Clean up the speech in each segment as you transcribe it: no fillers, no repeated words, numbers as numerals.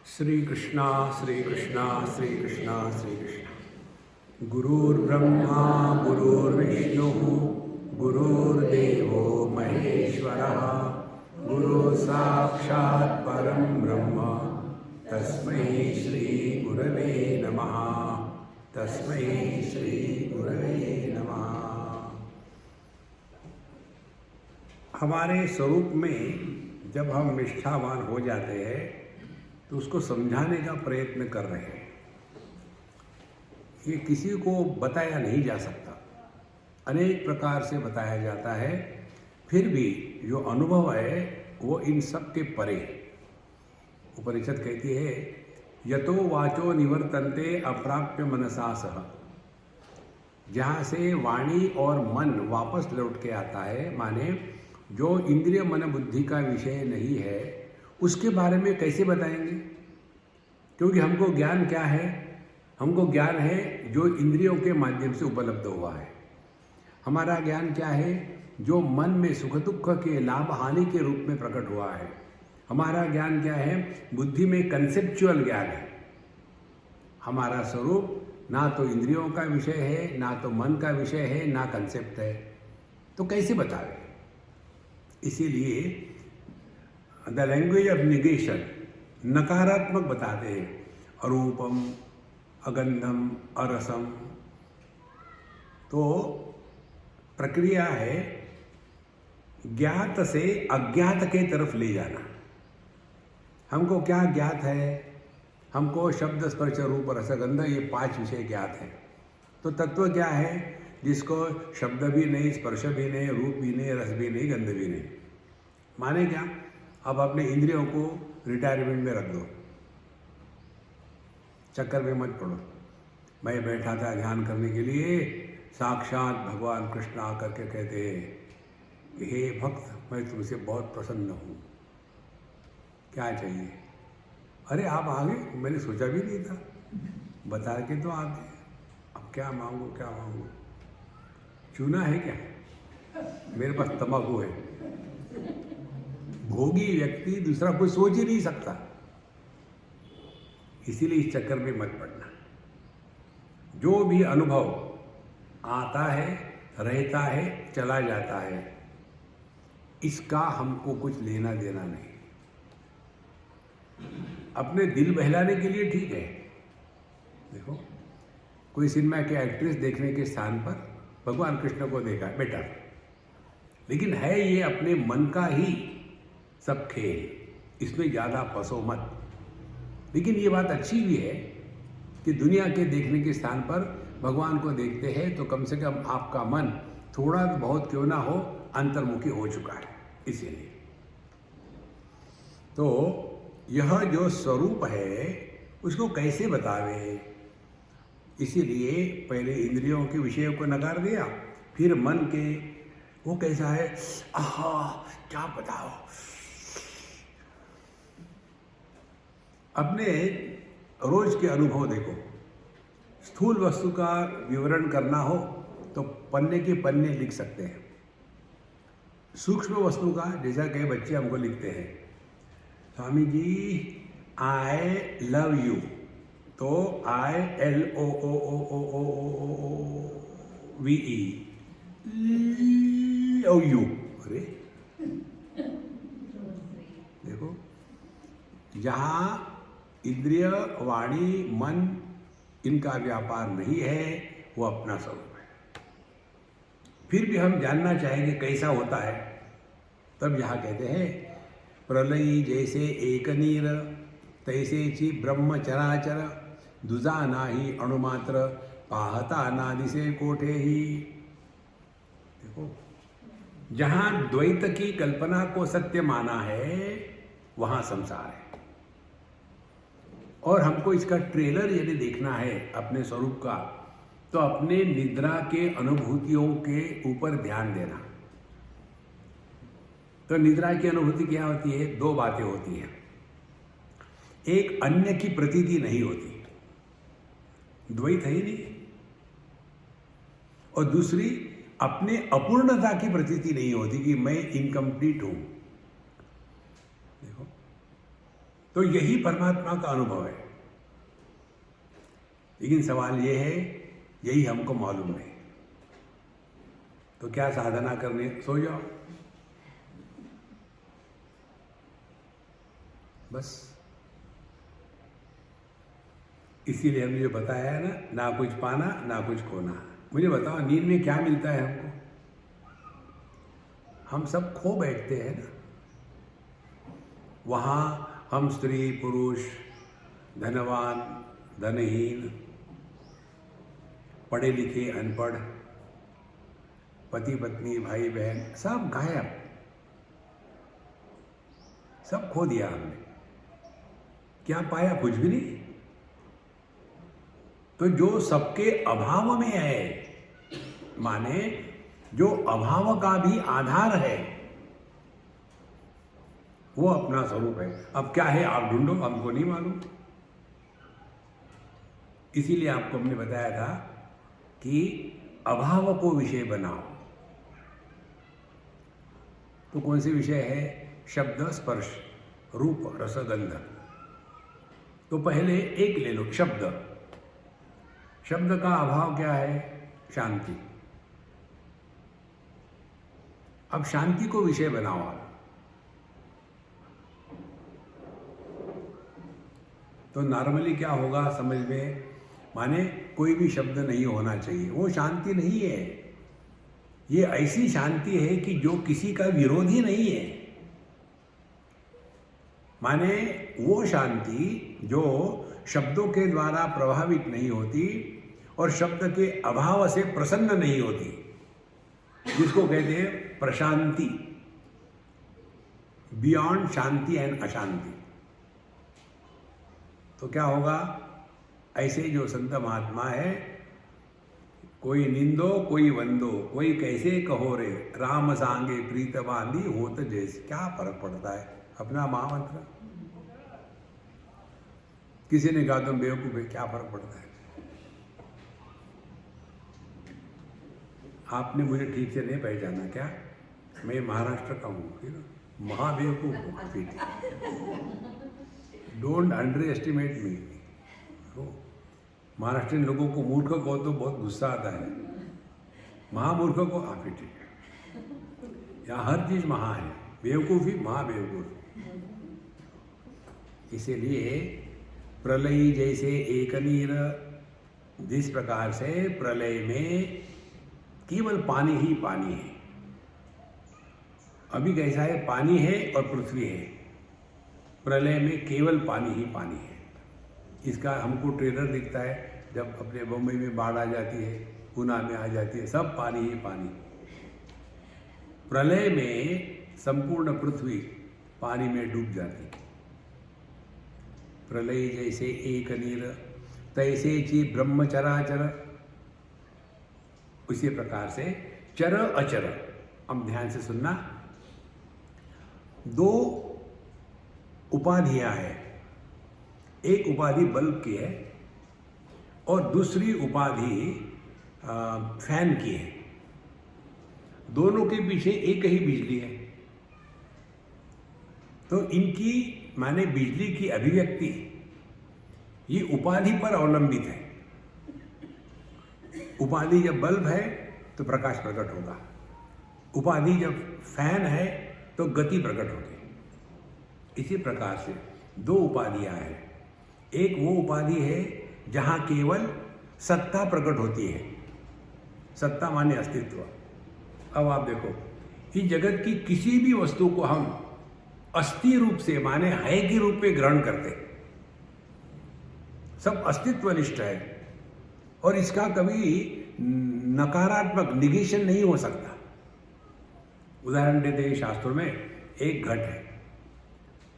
श्री कृष्णा श्री कृष्णा श्री कृष्णा श्री कृष्णा। गुरुर्ब्रह्मा गुरुर्विष्णु गुरुर्देवो महेश्वरः गुरु साक्षात् परं ब्रह्म तस्मै श्री गुरवे नमः। तस्मै श्री गुरवे नमः। हमारे स्वरूप में जब हम निष्ठावान हो जाते हैं तो उसको समझाने का प्रयत्न कर रहे हैं। ये किसी को बताया नहीं जा सकता, अनेक प्रकार से बताया जाता है, फिर भी जो अनुभव है वो इन सब के परे है। उपनिषद कहती है यतो वाचो निवर्तन्ते अप्राप्य मनसा सह। जहाँ से वाणी और मन वापस लौट के आता है, माने जो इंद्रिय मन बुद्धि का विषय नहीं है उसके बारे में कैसे बताएंगे? क्योंकि हमको ज्ञान क्या है? हमको ज्ञान है जो इंद्रियों के माध्यम से उपलब्ध हुआ है। हमारा ज्ञान क्या है? जो मन में सुख दुख के लाभ हानि के रूप में प्रकट हुआ है। हमारा ज्ञान क्या है? बुद्धि में कंसेप्चुअल ज्ञान है। हमारा स्वरूप ना तो इंद्रियों का विषय है, ना तो मन का विषय है, ना कंसेप्ट है, तो कैसे बतावे? इसीलिए द लैंग्वेज ऑफ निगेशन, नकारात्मक बताते हैं। अरूपम, अगंधम, अरसम। तो प्रक्रिया है ज्ञात से अज्ञात के तरफ ले जाना। हमको क्या ज्ञात है? हमको शब्द स्पर्श रूप रसगंध ये 5 विषय ज्ञात है। तो तत्व क्या है जिसको शब्द भी नहीं, स्पर्श भी नहीं, रूप भी नहीं, रस भी नहीं, गंध भी नहीं? माने क्या? अब अपने इंद्रियों को रिटायरमेंट में रख दो, चक्कर में मत पड़ो। मैं बैठा था ध्यान करने के लिए, साक्षात भगवान कृष्ण आकर के कहते हैं हे भक्त, मैं तुमसे बहुत प्रसन्न हूँ, क्या चाहिए? अरे आप आ गए, मैंने सोचा भी नहीं था, बता के तो आ गए। अब क्या मांगो क्या मांगो? चूना है क्या? मेरे पास तंबाकू है। भोगी व्यक्ति दूसरा कोई सोच ही नहीं सकता। इसीलिए इस चक्कर में मत पड़ना। जो भी अनुभव आता है, रहता है, चला जाता है, इसका हमको कुछ लेना देना नहीं। अपने दिल बहलाने के लिए ठीक है। देखो, कोई सिनेमा के एक्ट्रेस देखने के स्थान पर भगवान कृष्ण को देखा, बेटा, लेकिन है ये अपने मन का ही सब खेल, इसमें ज़्यादा फंसो मत। लेकिन ये बात अच्छी भी है कि दुनिया के देखने के स्थान पर भगवान को देखते हैं तो कम से कम आपका मन थोड़ा बहुत क्यों ना हो अंतर्मुखी हो चुका है। इसीलिए तो यह जो स्वरूप है उसको कैसे बतावे? इसीलिए पहले इंद्रियों के विषयों को नकार दिया, फिर मन के वो कैसा है, आहा क्या बताओ। अपने रोज के अनुभव देखो। स्थूल वस्तु का विवरण करना हो तो पन्ने के पन्ने लिख सकते हैं। सूक्ष्म वस्तु का, जैसा कई बच्चे हमको लिखते हैं, Swami ji I love you, तो ILOOOOOOVE लव यू। अरे देखो, जहाँ इंद्रिय वाणी मन इनका व्यापार नहीं है, वो अपना स्वरूप है। फिर भी हम जानना चाहेंगे कैसा होता है, तब यहाँ कहते हैं प्रलयी जैसे एक नीर तैसे ची ब्रह्म चराचर दुजा नाही अणुमात्र पाहता ना दिसे कोठे ही। देखो, जहाँ द्वैत की कल्पना को सत्य माना है वहाँ संसार है। और हमको इसका ट्रेलर यदि देखना है अपने स्वरूप का, तो अपने निद्रा के अनुभूतियों के ऊपर ध्यान देना। तो निद्रा की अनुभूति क्या होती है? 2 बातें होती हैं। एक, अन्य की प्रतीति नहीं होती, द्वैत है ही नहीं। और दूसरी, अपने अपूर्णता की प्रतीति नहीं होती कि मैं इनकम्प्लीट हूं। देखो, तो यही परमात्मा का अनुभव है। लेकिन सवाल ये है, यही हमको मालूम नहीं, तो क्या साधना करने, सो जाओ बस। इसीलिए हमने जो बताया है ना कुछ पाना ना कुछ खोना। मुझे बताओ, नींद में क्या मिलता है हमको? हम सब खो बैठते हैं ना। वहाँ हम स्त्री पुरुष, धनवान धनहीन, पढ़े लिखे अनपढ़, पति पत्नी भाई बहन, सब गायब, सब खो दिया हमने। क्या पाया? कुछ भी नहीं। तो जो सबके अभाव में है, माने जो अभाव का भी आधार है, वो अपना स्वरूप है। अब क्या है आप ढूंढो, हमको नहीं मालूम। इसीलिए आपको हमने बताया था कि अभाव को विषय बनाओ। तो कौन से विषय है? शब्द स्पर्श रूप रस गंध। तो पहले एक ले लो, शब्द। शब्द का अभाव क्या है? शांति। अब शांति को विषय बनाओ आप। तो नॉर्मली क्या होगा समझ में, माने कोई भी शब्द नहीं होना चाहिए, वो शांति नहीं है। ये ऐसी शांति है कि जो किसी का विरोधी नहीं है। माने वो शांति जो शब्दों के द्वारा प्रभावित नहीं होती और शब्द के अभाव से प्रसन्न नहीं होती, जिसको कहते हैं प्रशांति, बियॉन्ड शांति एंड अशांति। तो क्या होगा? ऐसे जो संत महात्मा है, कोई निंदो कोई वंदो, कोई कैसे कहो रे, राम सांगे प्रीत बांधी होत जैसे। क्या फर्क पड़ता है? अपना महामंत्र। किसी ने कहा तुम बेवकूफ है, क्या फर्क पड़ता है? आपने मुझे ठीक से नहीं पहचाना क्या? मैं महाराष्ट्र का हूँ, महाबेवकूफ हूँ। डोंट अंडर एस्टिमेट मी। महाराष्ट्रियन लोगों को मूर्ख को तो बहुत गुस्सा आता है, महामूर्ख को आप ही ठीक है। यहाँ हर चीज महा है, बेवकूफी महाबेवकूफी। इसीलिए प्रलय जैसे एक नीर, जिस प्रकार से प्रलय में केवल पानी ही पानी है। अभी कैसा है? पानी है और पृथ्वी है। प्रलय में केवल पानी ही पानी है। इसका हमको ट्रेलर दिखता है जब अपने बम्बई में बाढ़ आ जाती है, पूना में आ जाती है, सब पानी ही पानी। प्रलय में संपूर्ण पृथ्वी पानी में डूब जाती है। प्रलय जैसे एक नीर, तैसे ची ब्रह्म चराचर। उसी प्रकार से चर अचर। अब ध्यान से सुनना, दो उपाधियां हैं। एक उपाधि बल्ब की है और दूसरी उपाधि फैन की है। दोनों के पीछे एक ही बिजली है। तो इनकी माने बिजली की अभिव्यक्ति ये उपाधि पर अवलंबित है। उपाधि जब बल्ब है तो प्रकाश प्रकट होगा, उपाधि जब फैन है तो गति प्रकट होगी। इसी प्रकार से दो उपाधियां हैं। एक वो उपाधि है जहां केवल सत्ता प्रकट होती है। सत्ता माने अस्तित्व। अब आप देखो, इस जगत की किसी भी वस्तु को हम अस्थि रूप से माने है के रूप में ग्रहण करते, सब अस्तित्वनिष्ठ है और इसका कभी नकारात्मक निगेशन नहीं हो सकता। उदाहरण देते हैं शास्त्रों में, एक घट है,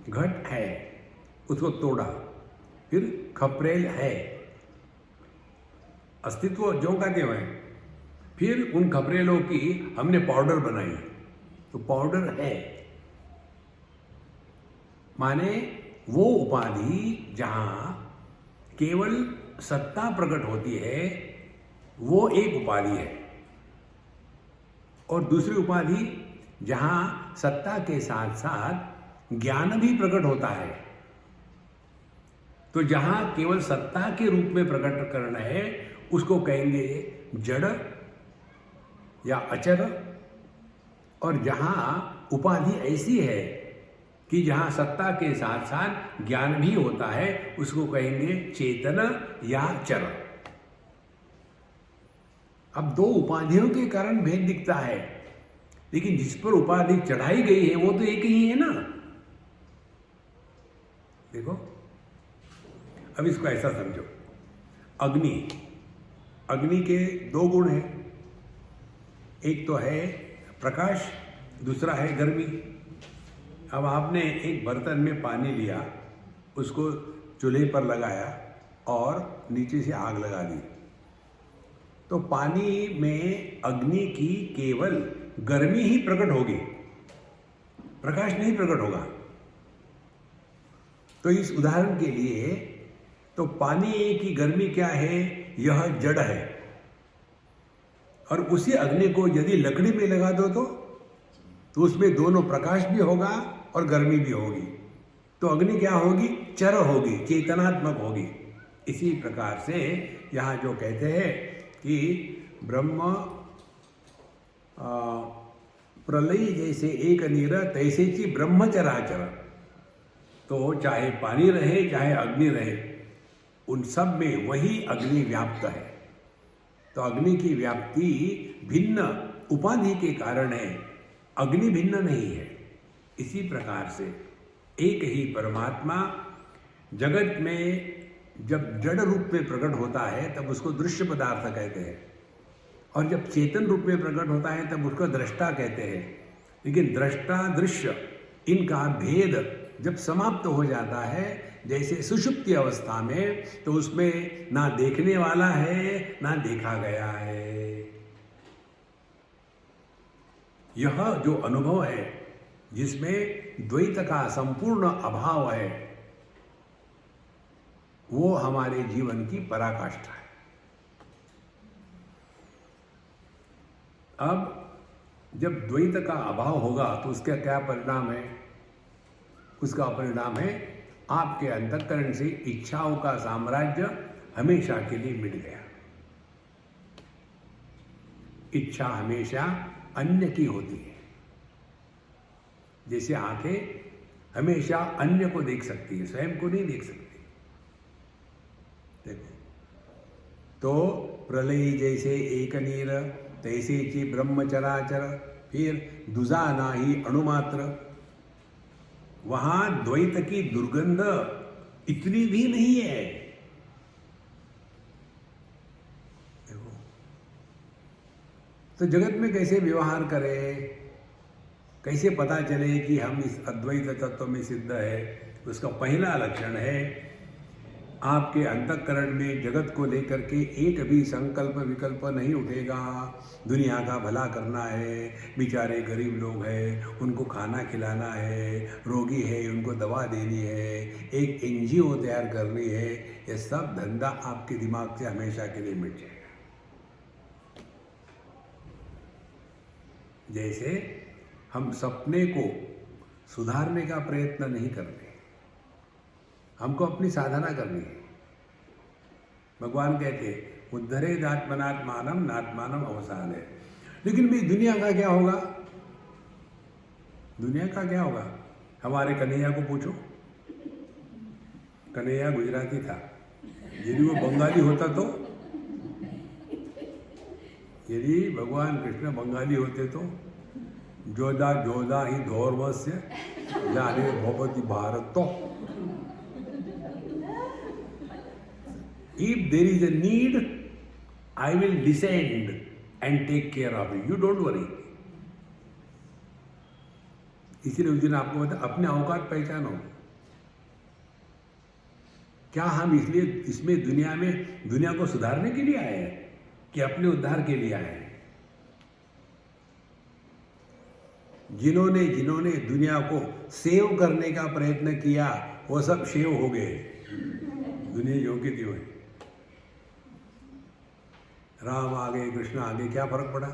घट है, उसको तोड़ा, फिर खपरेल है, अस्तित्व जो का त्यों है। फिर उन खपरेलों की हमने पाउडर बनाई तो पाउडर है। माने वो उपाधि जहां केवल सत्ता प्रकट होती है वो एक उपाधि है, और दूसरी उपाधि जहां सत्ता के साथ साथ ज्ञान भी प्रकट होता है तो जहां केवल सत्ता के रूप में प्रकट करना है उसको कहेंगे जड़ या अचर, और जहां उपाधि ऐसी है कि जहां सत्ता के साथ साथ ज्ञान भी होता है उसको कहेंगे चेतन या चर। अब दो उपाधियों के कारण भेद दिखता है, लेकिन जिस पर उपाधि चढ़ाई गई है वो तो एक ही है ना। देखो, अब इसको ऐसा समझो, अग्नि, अग्नि के दो गुण हैं, एक तो है प्रकाश, दूसरा है गर्मी। अब आपने एक बर्तन में पानी लिया, उसको चूल्हे पर लगाया और नीचे से आग लगा दी, तो पानी में अग्नि की केवल गर्मी ही प्रकट होगी, प्रकाश नहीं प्रकट होगा। तो इस उदाहरण के लिए तो पानी की गर्मी क्या है, यह जड़ है, और उसी अग्नि को यदि लकड़ी में लगा दो तो उसमें दोनों प्रकाश भी होगा और गर्मी भी होगी, तो अग्नि क्या होगी, चर होगी, चेतनात्मक होगी। इसी प्रकार से यहाँ जो कहते हैं कि ब्रह्म प्रलय जैसे एक नीर तैसे ची ब्रह्मचराचर, तो चाहे पानी रहे चाहे अग्नि रहे, उन सब में वही अग्नि व्याप्त है। तो अग्नि की व्याप्ति भिन्न उपाधि के कारण है, अग्नि भिन्न नहीं है। इसी प्रकार से एक ही परमात्मा जगत में जब जड़ रूप में प्रकट होता है तब उसको दृश्य पदार्थ कहते हैं, और जब चेतन रूप में प्रकट होता है तब उसको दृष्टा कहते हैं। लेकिन दृष्टा दृश्य इनका भेद जब समाप्त हो जाता है, जैसे सुषुप्ति अवस्था में, तो उसमें ना देखने वाला है ना देखा गया है। यह जो अनुभव है जिसमें द्वैत का संपूर्ण अभाव है, वो हमारे जीवन की पराकाष्ठा है। अब जब द्वैत का अभाव होगा तो उसका क्या परिणाम है, उसका परिणाम है आपके अंतःकरण से इच्छाओं का साम्राज्य हमेशा के लिए मिट गया। इच्छा हमेशा अन्य की होती है, जैसे आंखें हमेशा अन्य को देख सकती है, स्वयं को नहीं देख सकती। देखो, तो प्रलय जैसे एक नीर तैसे ची ब्रह्मचराचर, फिर दुजा नाही अणुमात्र, वहां द्वैत की दुर्गंध इतनी भी नहीं है। देखो, तो जगत में कैसे व्यवहार करें, कैसे पता चले कि हम इस अद्वैत तत्व में सिद्ध है। उसका पहला लक्षण है आपके अंतःकरण में जगत को लेकर के एक भी संकल्प विकल्प नहीं उठेगा। दुनिया का भला करना है, बेचारे गरीब लोग हैं उनको खाना खिलाना है, रोगी है उनको दवा देनी है, एक एनजीओ तैयार करनी है, ये सब धंधा आपके दिमाग से हमेशा के लिए मिट जाएगा। जैसे हम सपने को सुधारने का प्रयत्न नहीं करते, हमको अपनी साधना करनी है। भगवान कहते उद्धरेद आत्मनात्मानम नात्मानम अवसान है। लेकिन भाई दुनिया का क्या होगा, दुनिया का क्या होगा? हमारे कन्हैया को पूछो, कन्हैया गुजराती था, यदि वो बंगाली होता तो, यदि भगवान कृष्ण बंगाली होते तो जोधा जोधा ही धौर्वस्य जाने भगवती भारत। तो if there is a need, I will descend and take care of you. You don't worry. इसीलिए उस दिन आपको बता, अपने औकात पहचानो। क्या हम इसलिए इसमें दुनिया में दुनिया को सुधारने के लिए आए हैं कि अपने उद्धार के लिए आए हैं? जिन्होंने जिन्होंने दुनिया को सेव करने का प्रयत्न किया वो सब सेव हो गए, दुनिया योग्य थी। हुई राम आ गए, कृष्ण आ गए, क्या फर्क पड़ा?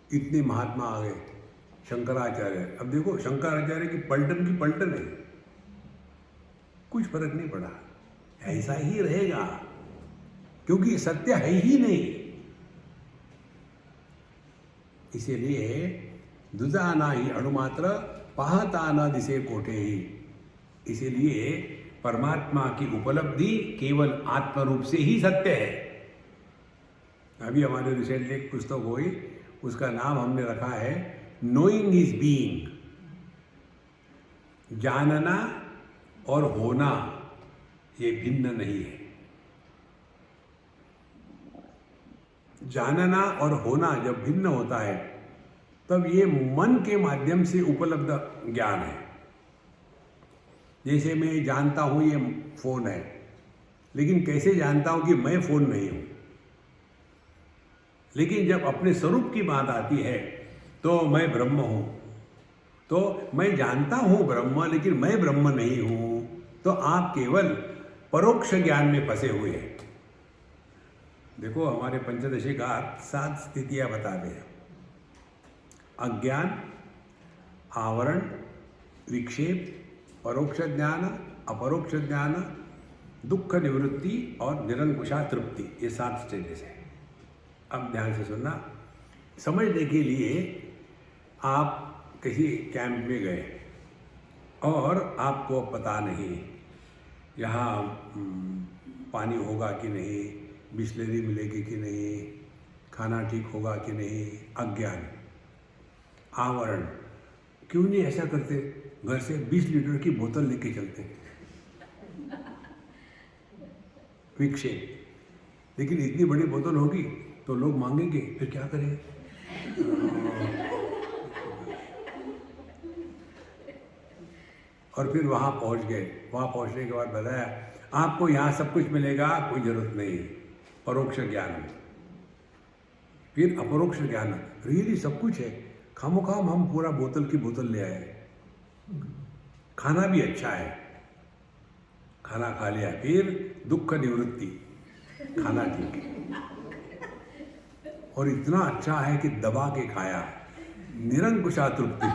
इतने महात्मा आ गए, शंकराचार्य। अब देखो शंकराचार्य की पलटन है। कुछ फर्क नहीं पड़ा, ऐसा ही रहेगा, क्योंकि सत्य है ही नहीं। इसीलिए दुजाना ही अणुमात्र पाहता न दिसे कोठे ही। इसीलिए परमात्मा की उपलब्धि केवल आत्म रूप से ही सत्य है। अभी हमारे रिसेंटली एक पुस्तक हुई, उसका नाम हमने रखा है नोइंग इज बीइंग। जानना और होना ये भिन्न नहीं है। जानना और होना जब भिन्न होता है तब ये मन के माध्यम से उपलब्ध ज्ञान है। जैसे मैं जानता हूं ये फोन है, लेकिन कैसे जानता हूं कि मैं फोन नहीं हूं। लेकिन जब अपने स्वरूप की बात आती है तो मैं ब्रह्म हूं, तो मैं जानता हूं ब्रह्म, लेकिन मैं ब्रह्म नहीं हूं। तो आप केवल परोक्ष ज्ञान में फंसे हुए हैं। देखो, हमारे पंचदशिकार 7 स्थितियां बताते हैं: अज्ञान, आवरण, विक्षेप, परोक्ष ज्ञान, अपरोक्ष ज्ञान, दुख निवृत्ति और निरंकुशा तृप्ति। ये 7 स्टेजेस हैं। अब ध्यान से सुनना। समझने के लिए आप किसी कैंप में गए और आपको पता नहीं यहाँ पानी होगा कि नहीं, बिस्लरी मिलेगी कि नहीं, खाना ठीक होगा कि नहीं। अज्ञान। आवरण, क्यों नहीं ऐसा करते, घर से 20 लीटर की बोतल लेके चलते। विक्षेप, लेकिन इतनी बड़ी बोतल होगी तो लोग मांगेंगे, फिर क्या करें। और फिर वहाँ पहुँच गए। वहाँ पहुँचने के बाद बताया आपको यहाँ सब कुछ मिलेगा, कोई जरूरत नहीं। परोक्ष ज्ञान। फिर अपरोक्ष ज्ञान, रियली सब कुछ है, खामोखाम हम पूरा बोतल की बोतल ले आए। खाना भी अच्छा है, खाना खा लिया। फिर दुख निवृत्ति, खाना ठीक है और इतना अच्छा है कि दबा के खाया। निरंकुशा तृप्ति,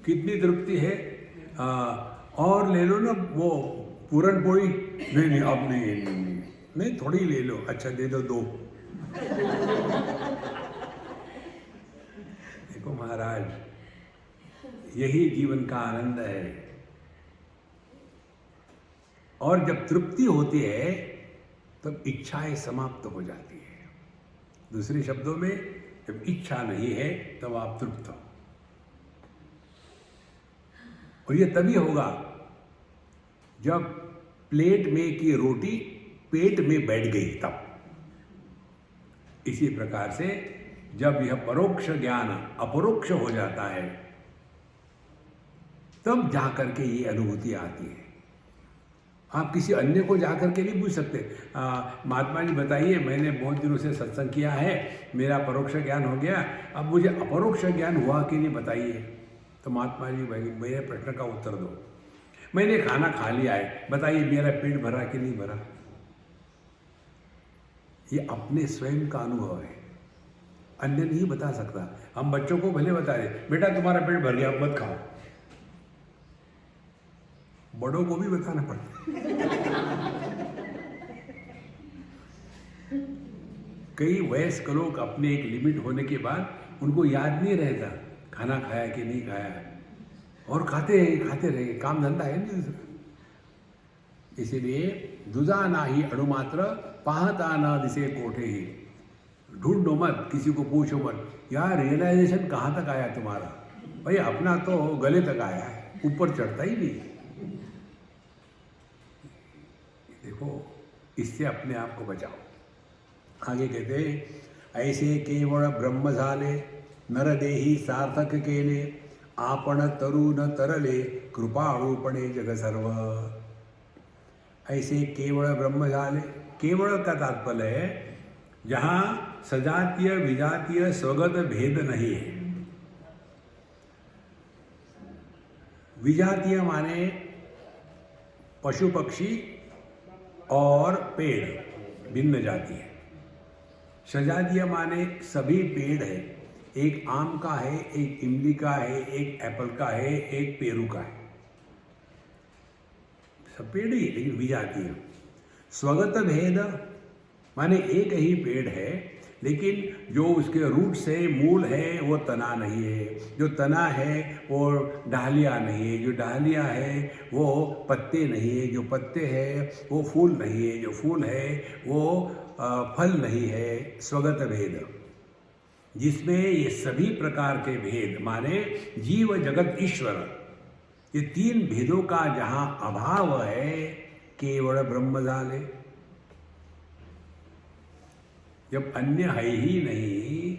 कितनी तृप्ति है। और ले लो ना वो पूरन पोड़ी, नहीं अब नहीं थोड़ी ले लो, अच्छा दे दो 2। देखो महाराज, यही जीवन का आनंद है। और जब तृप्ति होती है तब इच्छाएं समाप्त हो जाती है। दूसरे शब्दों में, जब इच्छा नहीं है तब आप तृप्त हो। और ये तभी होगा जब प्लेट में की रोटी पेट में बैठ गई तब। इसी प्रकार से जब यह परोक्ष ज्ञान अपरोक्ष हो जाता है तब जाकर के ये अनुभूति आती है। आप किसी अन्य को जाकर के नहीं पूछ सकते, महात्मा जी बताइए, मैंने बहुत दिनों से सत्संग किया है, मेरा परोक्ष ज्ञान हो गया, अब मुझे अपरोक्ष ज्ञान हुआ कि नहीं बताइए। तो महात्मा जी भाई मेरे प्रश्न का उत्तर दो। मैंने खाना खा लिया है, बताइए मेरा पेट भरा कि नहीं भरा। ये अपने स्वयं का अनुभव है, अन्य नहीं बता सकता। हम बच्चों को भले बता दें, बेटा तुम्हारा पेट भर गया, मत खाओ। बड़ों को भी बताना पड़ता कई वयस्क लोग अपने एक लिमिट होने के बाद उनको याद नहीं रहता खाना खाया कि नहीं खाया, और खाते रहे, काम धंधा है नहीं दूसरा। इसीलिए दुजाना ही अणुमात्र पाहता ना दिसे कोठे ही। ढूंढो मत, किसी को पूछो मत, यार रियलाइजेशन कहाँ तक आया तुम्हारा। भाई अपना तो गले तक आया है, ऊपर चढ़ता ही नहीं। देखो, इससे अपने आप को बचाओ। आगे कहते हैं, ऐसे केवळ ब्रह्म झाले नरदेही सार्थक केले, आपण तरुण तरले कृपाळूपणे जग सर्व। ऐसे केवळ ब्रह्म झाले, केवळ का तात्पर्य है जहां सजातीय विजातीय स्वगत भेद नहीं है। विजातीय माने पशु पक्षी और पेड़ भिन्न जाति है। सजातीय माने सभी पेड़ है, एक आम का है, एक इमली का है, एक एप्पल का है, एक पेरू का है, सब पेड़ ही लेकिन बीज आती है। स्वगत भेद माने एक ही पेड़ है, लेकिन जो उसके रूट से मूल है वो तना नहीं है, जो तना है वो डालिया नहीं है, जो डालिया है वो पत्ते नहीं है, जो पत्ते है वो फूल नहीं है, जो फूल है वो फल नहीं है। स्वगत भेद जिसमें ये सभी प्रकार के भेद माने जीव जगत ईश्वर, ये तीन भेदों का जहां अभाव है, केवल ब्रह्म जाले। जब अन्य है ही नहीं,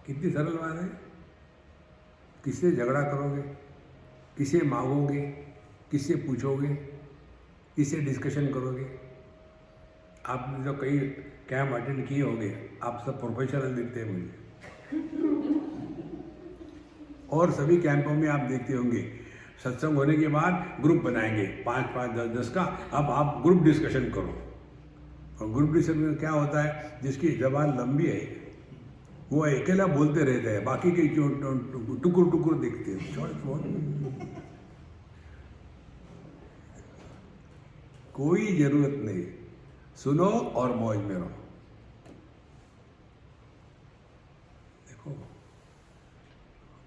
कितनी सरल बात है। किससे झगड़ा करोगे, किसे मांगोगे, किससे पूछोगे, किससे डिस्कशन करोगे। आपने जो कई कैंप अटेंड किए होंगे, आप सब प्रोफेशनल दिखते हैं मुझे। और सभी कैंपों में आप देखते होंगे सत्संग होने के बाद ग्रुप बनाएंगे 5-5, 10-10 का। अब आप ग्रुप डिस्कशन करो। और ग्रुप डिस्कशन में क्या होता है, जिसकी जबान लंबी है वो अकेला बोलते रहते हैं, बाकी के टुकुर टुकुर दिखते हैं। कोई जरूरत नहीं, सुनो और मौज में रहो। देखो,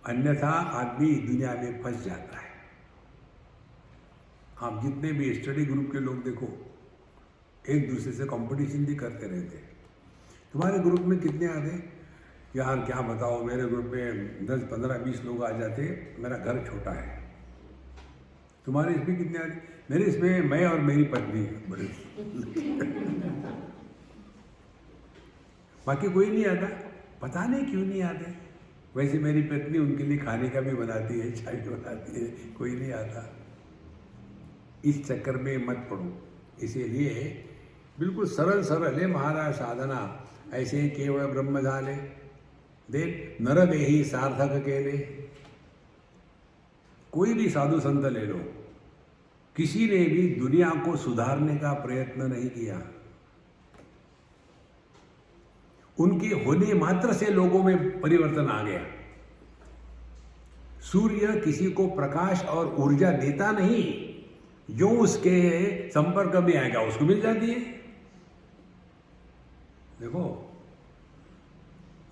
अन्यथा आदमी दुनिया में फंस जाता है। आप जितने भी स्टडी ग्रुप के लोग देखो, एक दूसरे से कंपटीशन भी करते रहते हैं। तुम्हारे ग्रुप में कितने आते यार, क्या बताओ, मेरे ग्रुप में 10, 15, 20 लोग आ जाते, मेरा घर छोटा है। तुम्हारे इसमें कितने आते? मेरे इसमें मैं और मेरी पत्नी बड़े बाकी कोई नहीं आता, पता नहीं क्यों नहीं आते। वैसे मेरी पत्नी उनके लिए खाने का भी बनाती है, चाय भी बनाती है, कोई नहीं आता। इस चक्कर में मत पड़ो। इसीलिए बिल्कुल सरल सरल है महाराज साधना। ऐसे ही केवल ब्रह्म जाले देख नर देही सार्थक केले। कोई भी साधु संत ले लो, किसी ने भी दुनिया को सुधारने का प्रयत्न नहीं किया। उनके होने मात्र से लोगों में परिवर्तन आ गया। सूर्य किसी को प्रकाश और ऊर्जा देता नहीं, जो उसके संपर्क में आएगा उसको मिल जाती है। देखो,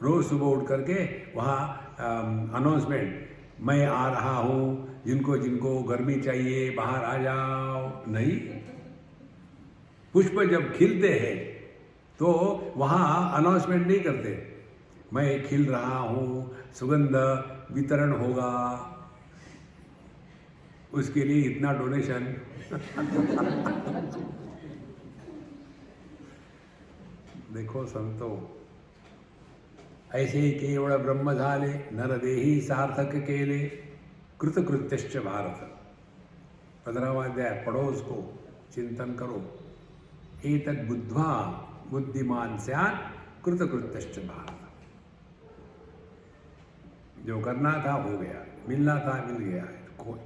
रोज सुबह उठ करके वहाँ अनाउंसमेंट, मैं आ रहा हूँ, जिनको जिनको गर्मी चाहिए बाहर आ जाओ। नहीं, पुष्प जब खिलते हैं तो वहाँ अनाउंसमेंट नहीं करते, मैं खिल रहा हूँ, सुगंध वितरण होगा, उसके लिए इतना डोनेशन। देखो संतो, ऐसे ही केवल ब्रह्म झाले नर देही सार्थक केले कृतकृत्यश्च भारत। 15वां अध्याय पढ़ो, उसको चिंतन करो। एतद् बुद्ध्वा बुद्धिमान स्यात् कृतकृत्यश्च भारत। जो करना था हो गया, मिलना था मिल गया,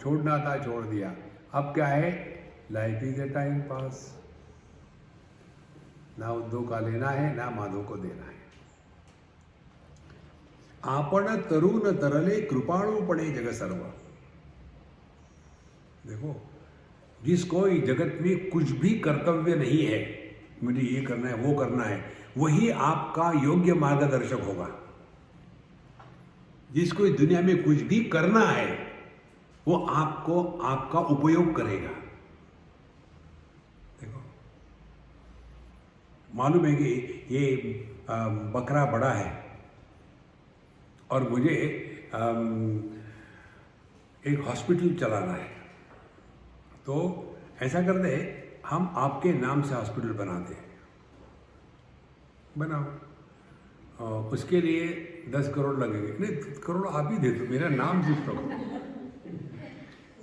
छोड़ना था छोड़ दिया। अब क्या है, life is a time pass. ना उद्धव का लेना है, ना माधव को देना है। आपण तरुण तरले कृपाणुपणे जग सर्व। देखो, जिसको इस जगत में कुछ भी कर्तव्य नहीं है, मुझे ये करना है वो करना है, वही आपका योग्य मार्गदर्शक होगा। जिसको इस दुनिया में कुछ भी करना है वो आपको आपका उपयोग करेगा। देखो, मालूम है कि ये बकरा बड़ा है और मुझे एक हॉस्पिटल चलाना है, तो ऐसा करते हैं, हम आपके नाम से हॉस्पिटल बनाते हैं। बनाओ, उसके लिए 10 करोड़ लगेंगे। नहीं, करोड़ आप ही दे दो, मेरा नाम सिर्फ रखो।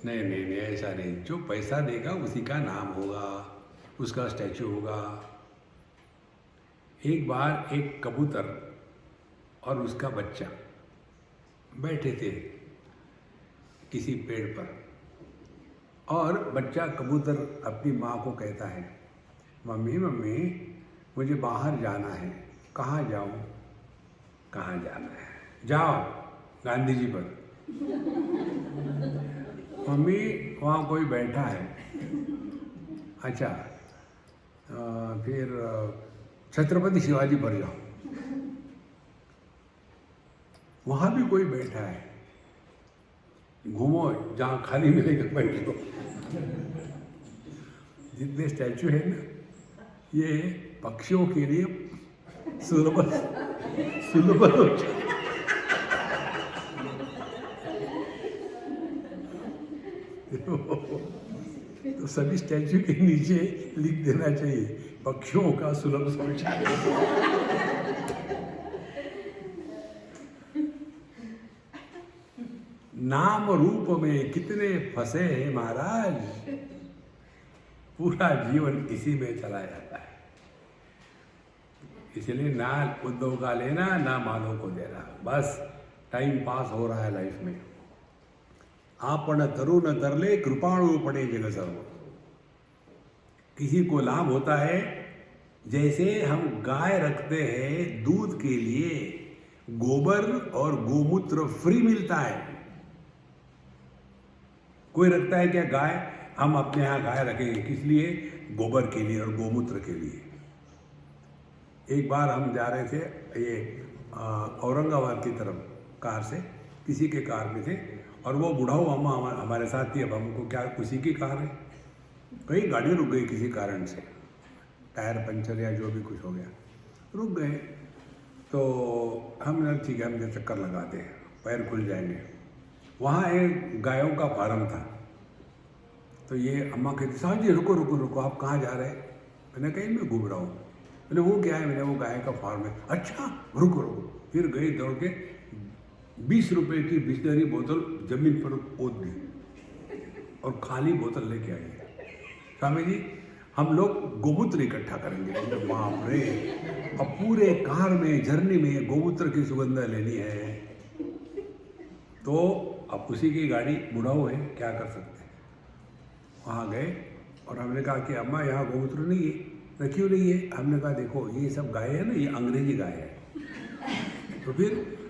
नहीं नहीं नहीं, ऐसा नहीं। जो पैसा देगा उसी का नाम होगा, उसका स्टैचू होगा। एक बार एक कबूतर और उसका बच्चा बैठे थे किसी पेड़ पर, और बच्चा कबूतर अपनी माँ को कहता है, मम्मी मम्मी मुझे बाहर जाना है, कहाँ जाऊँ? कहाँ जाना है, जाओ गांधी जी पर। मम्मी वहाँ कोई बैठा है। अच्छा फिर छत्रपति शिवाजी पर जाओ, वहाँ भी कोई बैठा है, घूमो जहाँ खाली मिलेगा बैठ लो। जितने स्टैचू है ना, ये पक्षियों के लिए सुलभ हो जाए। तो सभी स्टैचू के नीचे लिख देना चाहिए, पक्षियों का सुलभ शौचालय। नाम रूप में कितने फंसे हैं महाराज, पूरा जीवन इसी में चला जाता है। इसलिए ना उद्धव का लेना, ना मानव को देना, बस टाइम पास हो रहा है लाइफ में। आपण तरुण तरले कृपाणु पड़े जग सर्व। किसी को लाभ होता है, जैसे हम गाय रखते हैं दूध के लिए, गोबर और गोमूत्र फ्री मिलता है। कोई रखता है क्या गाय? हम अपने यहाँ गाय रखेंगे किस लिए? गोबर के लिए और गोमूत्र के लिए। एक बार हम जा रहे थे ये औरंगाबाद की तरफ कार से, किसी के कार में थे और वो बुढ़ाऊ अम्मा हमारे साथ थी। अब हमको क्या, उसी की कार है, कहीं गाड़ी रुक गई किसी कारण से, टायर पंचर या जो भी कुछ हो गया, रुक गए। तो हमने ठीक है, हम चक्कर लगाते हैं, पैर खुल जाएंगे। वहाँ एक गायों का फार्म था। तो ये अम्मा कहती, साहब जी रुको रुको रुको, आप कहाँ जा रहे हैं? मैंने कहीं मैं घूम रहा हूँ। मैंने वो क्या है? मैंने वो गाय का फार्म है। अच्छा रुको रुको। फिर गई दौड़ के 20 रुपए की बिस्लरी बोतल जमीन पर पोत दी और खाली बोतल लेके आई। स्वामी जी हम लोग गोमूत्र इकट्ठा करेंगे। बाप रे, अब पूरे कार में जर्नी में गोमूत्र की सुगंध लेनी है। तो अब उसी की गाड़ी, बुढ़ाऊ है, क्या कर सकते हैं। वहाँ गए और हमने कहा कि अम्मा यहाँ गोमूत्र नहीं है। तो क्यों नहीं है? हमने कहा देखो ये सब गाय है ना, ये अंग्रेजी गाय है। तो फिर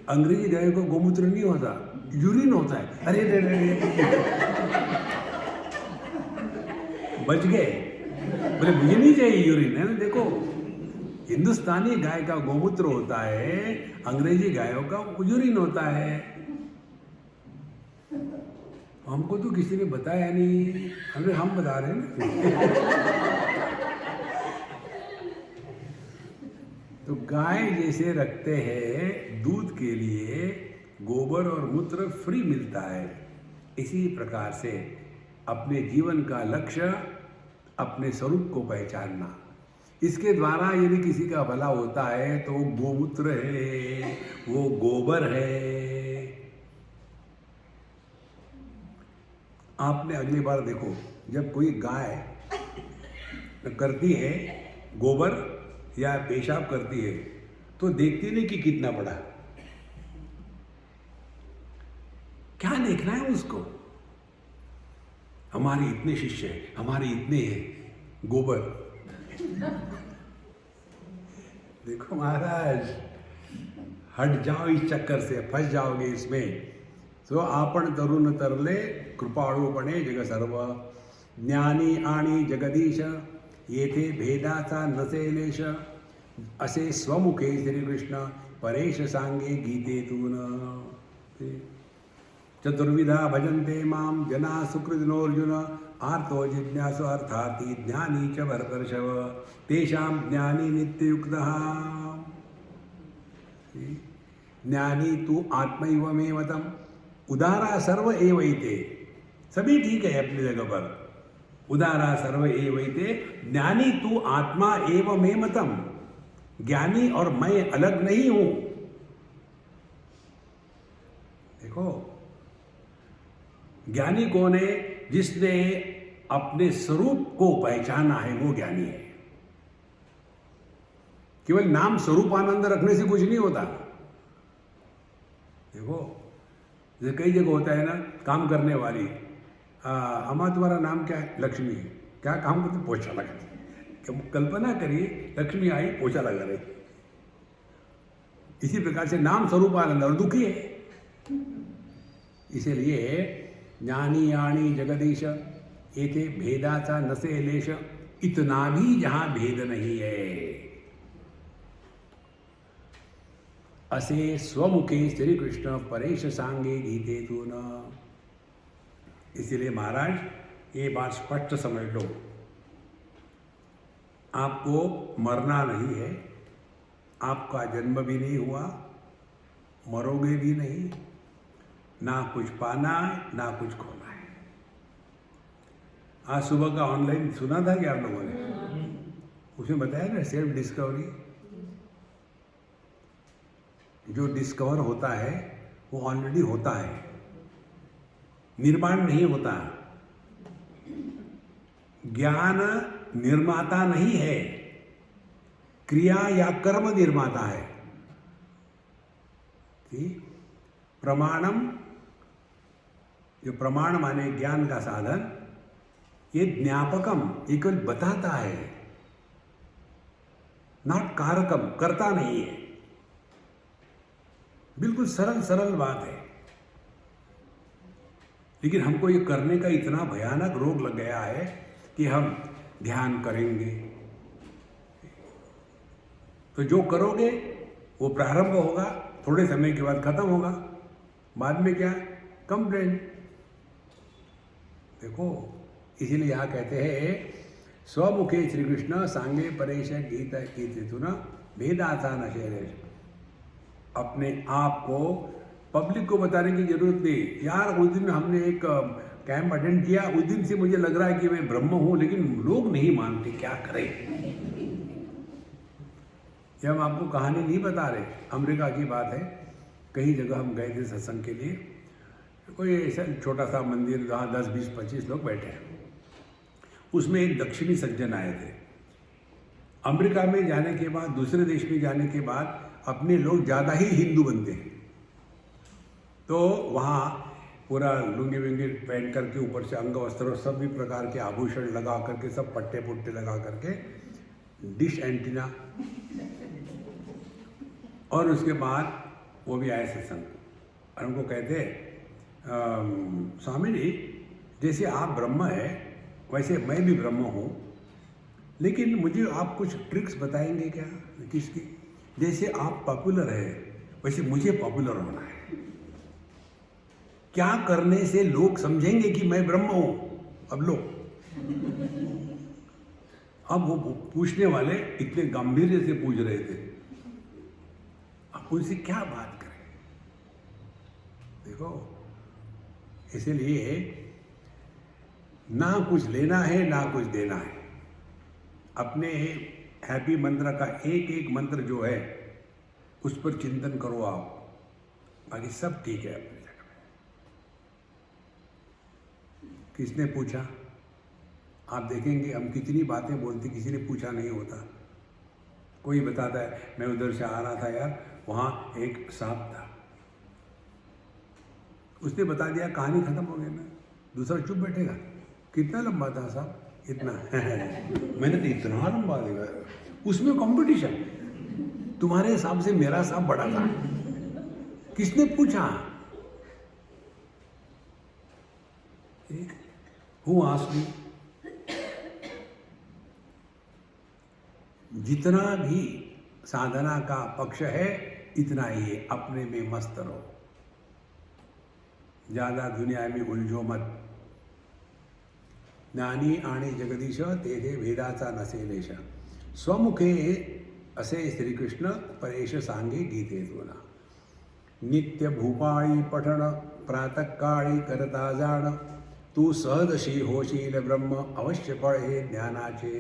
अंग्रेजी गाय को गोमूत्र नहीं होता, यूरिन होता है। अरे रे रे, बच गए। बोले मुझे नहीं चाहिए यूरिन, है ना। देखो हिंदुस्तानी गाय का गोमूत्र होता है, अंग्रेजी गायों का यूरिन होता है। हमको तो किसी ने बताया नहीं, हम बता रहे हैं ना। तो गाय जैसे रखते हैं दूध के लिए, गोबर और मूत्र फ्री मिलता है। इसी प्रकार से अपने जीवन का लक्ष्य अपने स्वरूप को पहचानना, इसके द्वारा यदि किसी का भला होता है तो वो गोमूत्र है, वो गोबर है। आपने अगली बार देखो, जब कोई गाय करती है गोबर या पेशाब करती है, तो देखती नहीं कि कितना बड़ा, क्या देखना है उसको। हमारे इतने शिष्य हैं, हमारे इतने हैं, गोबर। देखो महाराज, हट जाओ इस चक्कर से, फंस जाओगे इसमें। तो आपण तरुण तरले कृपाळू बने जग सर्व। ज्ञानी आणि जगदीश येथे भेदाचा नसे लेश। असे स्वमुखे श्रीकृष्ण परेश सांगे गीतेतून। चतुर्विधा भजन्ते माम जना सुकृतिनोऽर्जुन। आर्तो जिज्ञासु अर्थार्थी ज्ञानी च भरतर्षभ। तेषां ज्ञानी नित्ययुक्तः। ज्ञानी तू आत्मैव मे मतम्। उदारा सर्व एवैते। सभी ठीक है अपनी जगह पर। उदारा सर्व एवैते। ज्ञानी तू आत्मा एव मे मतम्। ज्ञानी और मैं अलग नहीं हूं। देखो ज्ञानी कौन है? जिसने अपने स्वरूप को पहचाना है, वो ज्ञानी है। केवल नाम स्वरूपानंद रखने से कुछ नहीं होता। देखो जैसे कई जगह होता है ना, काम करने वाली, अम्मा तुम्हारा नाम क्या है? लक्ष्मी। क्या काम करते? पोछा लगाती। कल्पना करिए, लक्ष्मी आई पोछा लगा रही। इसी प्रकार से नाम स्वरूप आनंद और दुखी है। इसीलिए ज्ञानी यानी जगदीश एते भेदाचा नसे लेश, इतना भी जहां भेद नहीं है। असे स्वमुखे श्री कृष्ण परेश सांगे गीते तू न। इसीलिए महाराज ये बात स्पष्ट समझ लो, आपको मरना नहीं है, आपका जन्म भी नहीं हुआ, मरोगे भी नहीं, ना कुछ पाना है ना कुछ खोना है। आज सुबह का ऑनलाइन सुना था कि आप लोगों ने, उसमें बताया ना सेल्फ डिस्कवरी। जो डिस्कवर होता है वो ऑलरेडी होता है, निर्माण नहीं होता। ज्ञान निर्माता नहीं है, क्रिया या कर्म निर्माता है। ठीक? प्रमाणम, जो प्रमाण माने ज्ञान का साधन, ये ज्ञापकम, ये केवल बताता है, नॉट कारकम, करता नहीं है। बिल्कुल सरल सरल बात है। लेकिन हमको ये करने का इतना भयानक रोग लग गया है कि हम ध्यान करेंगे तो जो करोगे वो प्रारंभ होगा, थोड़े समय के बाद खत्म होगा, बाद में क्या, कंप्लेंट। देखो, इसीलिए यहाँ कहते हैं स्वमुखे श्री कृष्ण सांगे परेश गीता गीते तू न भेदाथा न शेरेश। अपने आप को पब्लिक को बताने की जरूरत नहीं। यार उस दिन हमने एक कैंप अटेंड किया, उस दिन से मुझे लग रहा है कि मैं ब्रह्म हूं, लेकिन लोग नहीं मानते, क्या करें। ये हम आपको कहानी नहीं बता रहे, अमेरिका की बात है। कई जगह हम गए थे सत्संग के लिए, कोई ऐसा छोटा सा मंदिर जहाँ 10, 20, 25 लोग बैठे हैं। उसमें एक दक्षिणी सज्जन आए थे। अमेरिका में जाने के बाद, दूसरे देश में जाने के बाद अपने लोग ज़्यादा ही हिंदू बनते हैं। तो वहाँ पूरा लुंगी विंगी पहन करके, ऊपर से अंग वस्त्र, सभी प्रकार के आभूषण लगा करके, सब पट्टे पुट्टे लगा करके, डिश एंटीना, और उसके बाद वो भी आए सत्संग। और उनको कहते स्वामी जी, जैसे आप ब्रह्म है वैसे मैं भी ब्रह्म हूँ, लेकिन मुझे आप कुछ ट्रिक्स बताएंगे क्या? किसकी? जैसे आप पॉपुलर है वैसे मुझे पॉपुलर होना है। क्या करने से लोग समझेंगे कि मैं ब्रह्म हूं? अब वो पूछने वाले इतने गंभीर से पूछ रहे थे, अब उनसे क्या बात करें? देखो, इसीलिए ना कुछ लेना है ना कुछ देना है। अपने हैप्पी मंत्र का एक एक मंत्र जो है उस पर चिंतन करो आप, बाकी सब ठीक है अपनी जगह में। किसने पूछा? आप देखेंगे हम कितनी बातें बोलते, किसी ने पूछा नहीं होता। कोई बताता है मैं उधर से आ रहा था यार, वहाँ एक सांप था, उसने बता दिया, कहानी खत्म हो गई ना। दूसरा चुप बैठेगा, कितना लंबा था सांप? इतना मैंने तो इतना लंबा देखा। उसमें कंपटीशन, तुम्हारे हिसाब से मेरा सांप बड़ा था, किसने पूछा? हूँ आसमी। जितना भी साधना का पक्ष है इतना ही है, अपने में मस्त रहो, ज्यादा दुनिया में उलझो मत। ज्ञानी आणि जगदीश तेथे भेदाचा नसे लेश, स्वमुखे असे श्रीकृष्ण परेश सांगे गीते तुना। नित्य भूपाळी पठण प्रातःकाळी करता जाण, तू सहजशी होशील ब्रह्म अवश्य फळ हे ज्ञानाचे।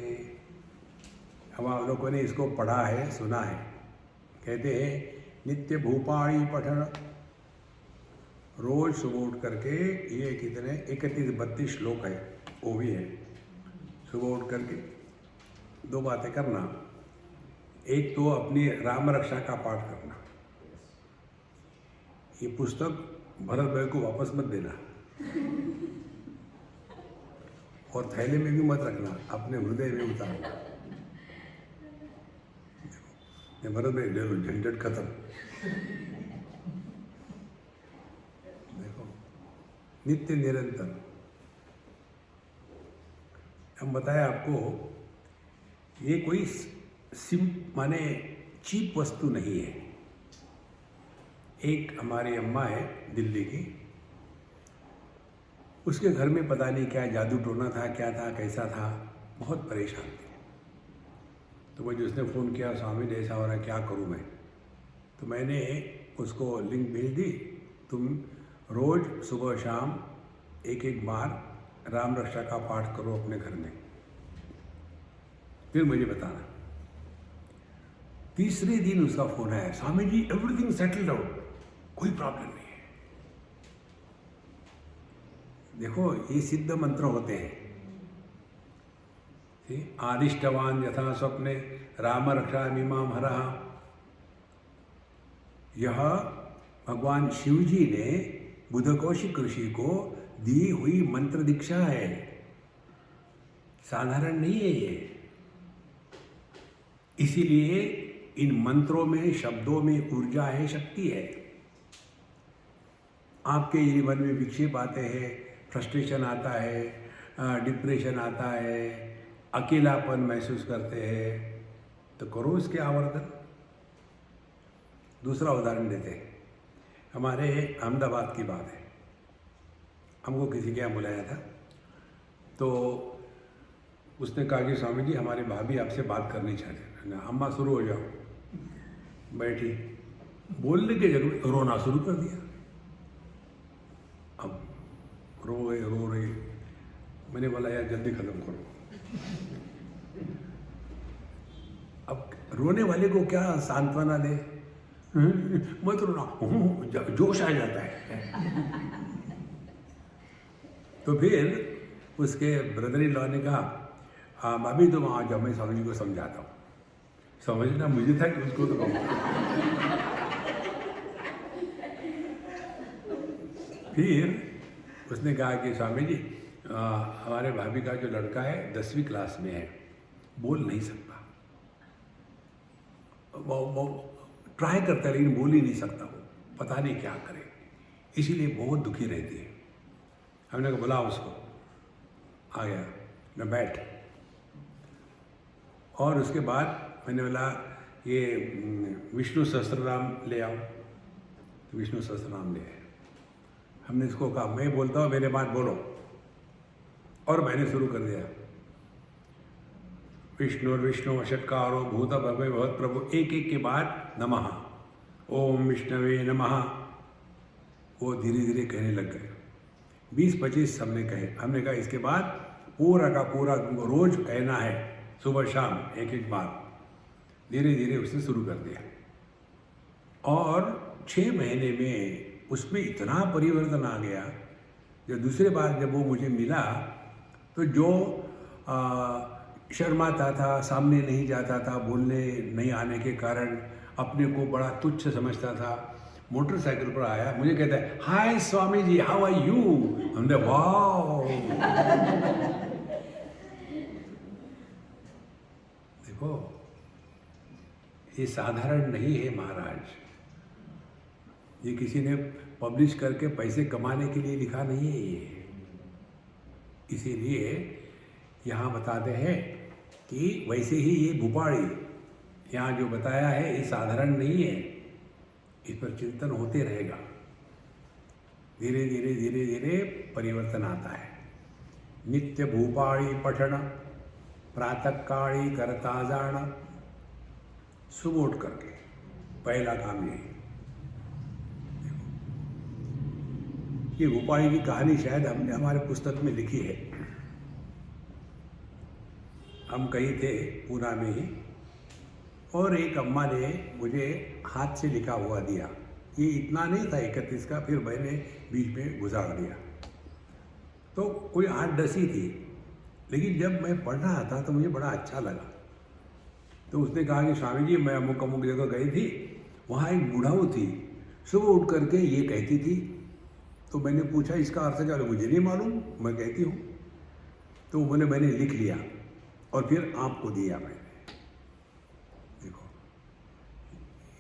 हम आप लोगों ने इसको पढ़ा है, सुना है। कहते हैं नित्य भूपाळी पठण, रोज सुबह उठ करके, ये कितने 31-32 श्लोक है, वो भी है। सुबह उठ करके 2 बातें करना, एक तो अपनी राम रक्षा का पाठ करना। ये पुस्तक भरत भाई को वापस मत देना और थैले में भी मत रखना, अपने हृदय में उतारना। भरत भाई ले लो, झंझट खत्म। देखो, नित्य निरंतर। हम बताया आपको, ये कोई माने चीप वस्तु नहीं है। एक हमारी अम्मा है दिल्ली की, उसके घर में पता नहीं क्या जादू टोना था, क्या था, कैसा था, बहुत परेशान थे। तो मुझे उसने फ़ोन किया, स्वामी जी ऐसा हो रहा है, क्या करूं मैं? तो मैंने उसको लिंक भेज दी, तुम रोज़ सुबह शाम एक एक बार राम रक्षा का पाठ करो अपने घर में, फिर मुझे बताना। तीसरे दिन उसका फ़ोन आया, Swami ji everything settled out, कोई प्रॉब्लम नहीं है। देखो, ये सिद्ध मंत्र होते हैं। आदिष्टवान यथा स्वप्ने राम रक्षा मीमां हरः। यह भगवान शिव जी ने बुधकौशिक ऋषि को दी हुई मंत्र दीक्षा है, साधारण नहीं है ये। इसीलिए इन मंत्रों में, शब्दों में ऊर्जा है, शक्ति है। आपके जीवन में विक्षेप आते हैं, फ्रस्ट्रेशन आता है, डिप्रेशन आता है, अकेलापन महसूस करते हैं, तो करो इसके आवर्तन। दूसरा उदाहरण देते हैं, हमारे अहमदाबाद की बात है। हमको किसी के यहाँ बुलाया था, तो उसने कहा कि स्वामी जी हमारी भाभी आपसे बात करनी चाहते हैं। अम्मा शुरू हो जाओ। बैठी, बोलने के जगह में रोना शुरू कर दिया। अब रो रहे। मैंने बोला यार जल्दी खत्म करो। अब रोने वाले को क्या सांत्वना दे? मत रोना, जोश आ जाता है। तो फिर उसके ब्रदर इन लॉ ने कहा, हाँ भाभी तुम आ जाओ, मैं स्वामी जी को समझाता हूँ। समझना मुझे था कि उसको तो फिर उसने कहा कि स्वामी जी हमारे भाभी का जो लड़का है 10वीं क्लास में है, बोल नहीं सकता, वो ट्राई करता है लेकिन बोल ही नहीं सकता, वो पता नहीं क्या करे, इसीलिए बहुत दुखी रहती है। हमने कहा बुलाओ उसको। आ गया, मैं बैठ। और उसके बाद मैंने बोला ये विष्णु सहस्त्रनाम ले आओ, तो विष्णु सहस्त्रनाम ले आए। हमने इसको कहा मैं बोलता हूँ, मेरे बाद बोलो, और मैंने शुरू कर दिया। विष्णु षट्कारो भूत भवे भवत प्रभु, एक एक के बाद नमः, ओम विष्णवे नमः। वो धीरे धीरे कहने लग गए। 20-25 हमने कहे। हमने कहा इसके बाद पूरा का पूरा तुमको रोज कहना है, सुबह शाम एक एक बार। धीरे धीरे उसने शुरू कर दिया, और 6 महीने में उसमें इतना परिवर्तन आ गया। जब दूसरे बार जब वो मुझे मिला, तो जो शर्माता था, सामने नहीं जाता था, बोलने नहीं आने के कारण अपने को बड़ा तुच्छ समझता था, मोटरसाइकिल पर आया, मुझे कहता है हाय Swami ji, how are you? हमने वाह। देखो, ये साधारण नहीं है महाराज। ये किसी ने पब्लिश करके पैसे कमाने के लिए लिखा नहीं है ये। इसीलिए यहाँ बताते हैं कि वैसे ही ये भूपाड़ी यहाँ जो बताया है ये साधारण नहीं है, इस पर चिंतन होते रहेगा। धीरे धीरे धीरे धीरे परिवर्तन आता है। नित्य भूपाड़ी पठन, प्रातःकाली करता जाना, सुबह उठ करके पहला काम ये भूपाड़ी की कहानी शायद हमने हमारे पुस्तक में लिखी है। हम कहीं थे पूना में ही, और एक अम्मा ने मुझे हाथ से लिखा हुआ दिया। ये इतना नहीं था 31 का, फिर मैंने बीच में गुजार दिया। तो कोई 8-10 ही थी, लेकिन जब मैं पढ़ रहा था तो मुझे बड़ा अच्छा लगा। तो उसने कहा कि स्वामी जी मैं अमुक अमुक जगह गई थी, वहाँ एक बूढ़ाऊ थी, सुबह उठ करके ये कहती थी। तो मैंने पूछा इसका अर्थ क्या? मुझे नहीं मालूम, मैं कहती हूँ। तो वो बोले मैंने लिख लिया और फिर आपको दिया मैंने। देखो,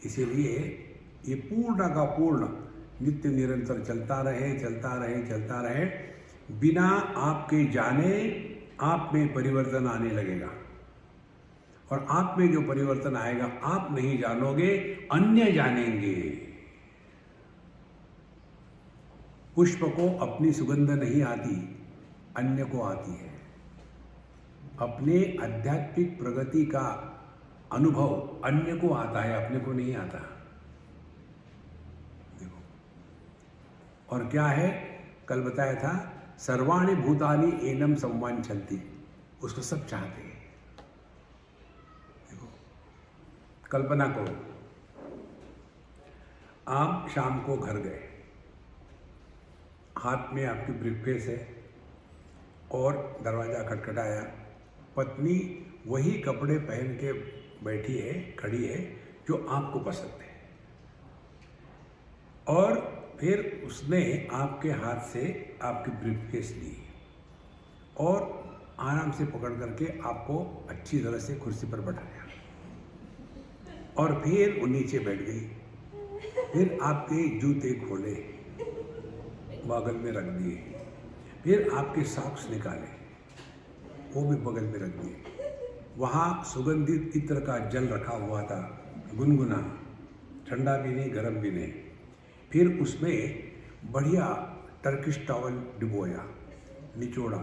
इसीलिए ये पूर्ण का पूर्ण नित्य निरंतर चलता रहे, चलता रहे, चलता रहे। बिना आपके जाने आप में परिवर्तन आने लगेगा, और आप में जो परिवर्तन आएगा आप नहीं जानोगे, अन्य जानेंगे। पुष्प को अपनी सुगंध नहीं आती, अन्य को आती है। अपने आध्यात्मिक प्रगति का अनुभव अन्य को आता है, अपने को नहीं आता। देखो, और क्या है, कल बताया था, सर्वाणि भूतानि एनम संवांछन्ति, उसको सब चाहते हैं। देखो, कल्पना करो, आप शाम को घर गए, हाथ में आपकी ब्रीफकेस है और दरवाज़ा खटखटाया, पत्नी वही कपड़े पहन के बैठी है, खड़ी है, जो आपको पसंद है, और फिर उसने आपके हाथ से आपकी ब्रीफकेस ली और आराम से पकड़ करके आपको अच्छी तरह से कुर्सी पर बैठाया, और फिर वो नीचे बैठ गई। फिर आपके जूते खोले, बगल में रख दिए, फिर आपके सॉक्स निकाले, वो भी बगल में रख दिए। वहाँ सुगंधित इत्र का जल रखा हुआ था, गुनगुना, ठंडा भी नहीं, गर्म भी नहीं। फिर उसमें बढ़िया टर्किश टॉवल डिबोया, निचोड़ा,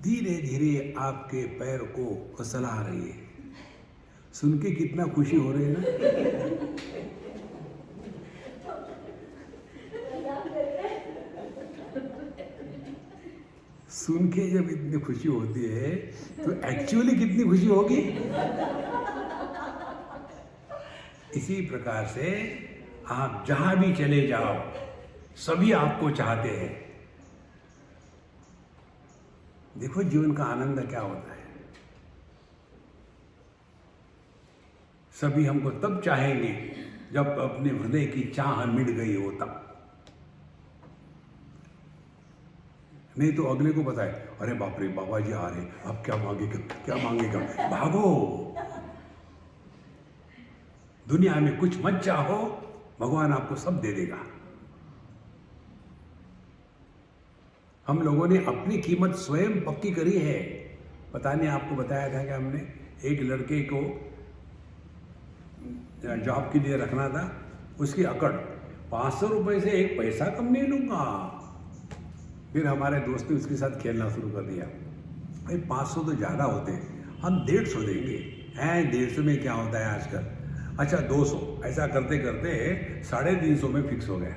धीरे धीरे आपके पैर को सहला रही है। सुन के कितना खुशी हो रही है ना। सुन के जब इतनी खुशी होती है तो एक्चुअली कितनी खुशी होगी। इसी प्रकार से आप जहां भी चले जाओ, सभी आपको चाहते हैं। देखो जीवन का आनंद क्या होता है। सभी हमको तब चाहेंगे जब अपने हृदय की चाह मिट गई हो तब। नहीं तो अगले को बताए, अरे बाप रे बाबा जी आ रहे, अब क्या मांगेगा, क्या मांगेगा, भागो। दुनिया में कुछ मत चाहो, भगवान आपको सब दे देगा। हम लोगों ने अपनी कीमत स्वयं पक्की करी है। पता नहीं आपको बताया था कि हमने एक लड़के को जॉब के लिए रखना था, उसकी अकड़ 500 रुपए से एक पैसा कम नहीं लूंगा। फिर हमारे दोस्त ने उसके साथ खेलना शुरू कर दिया, भाई 500 तो ज़्यादा होते, हम 150 देंगे। हैं 150 में क्या होता है आजकल, अच्छा 200। ऐसा करते करते 350 में फिक्स हो गया।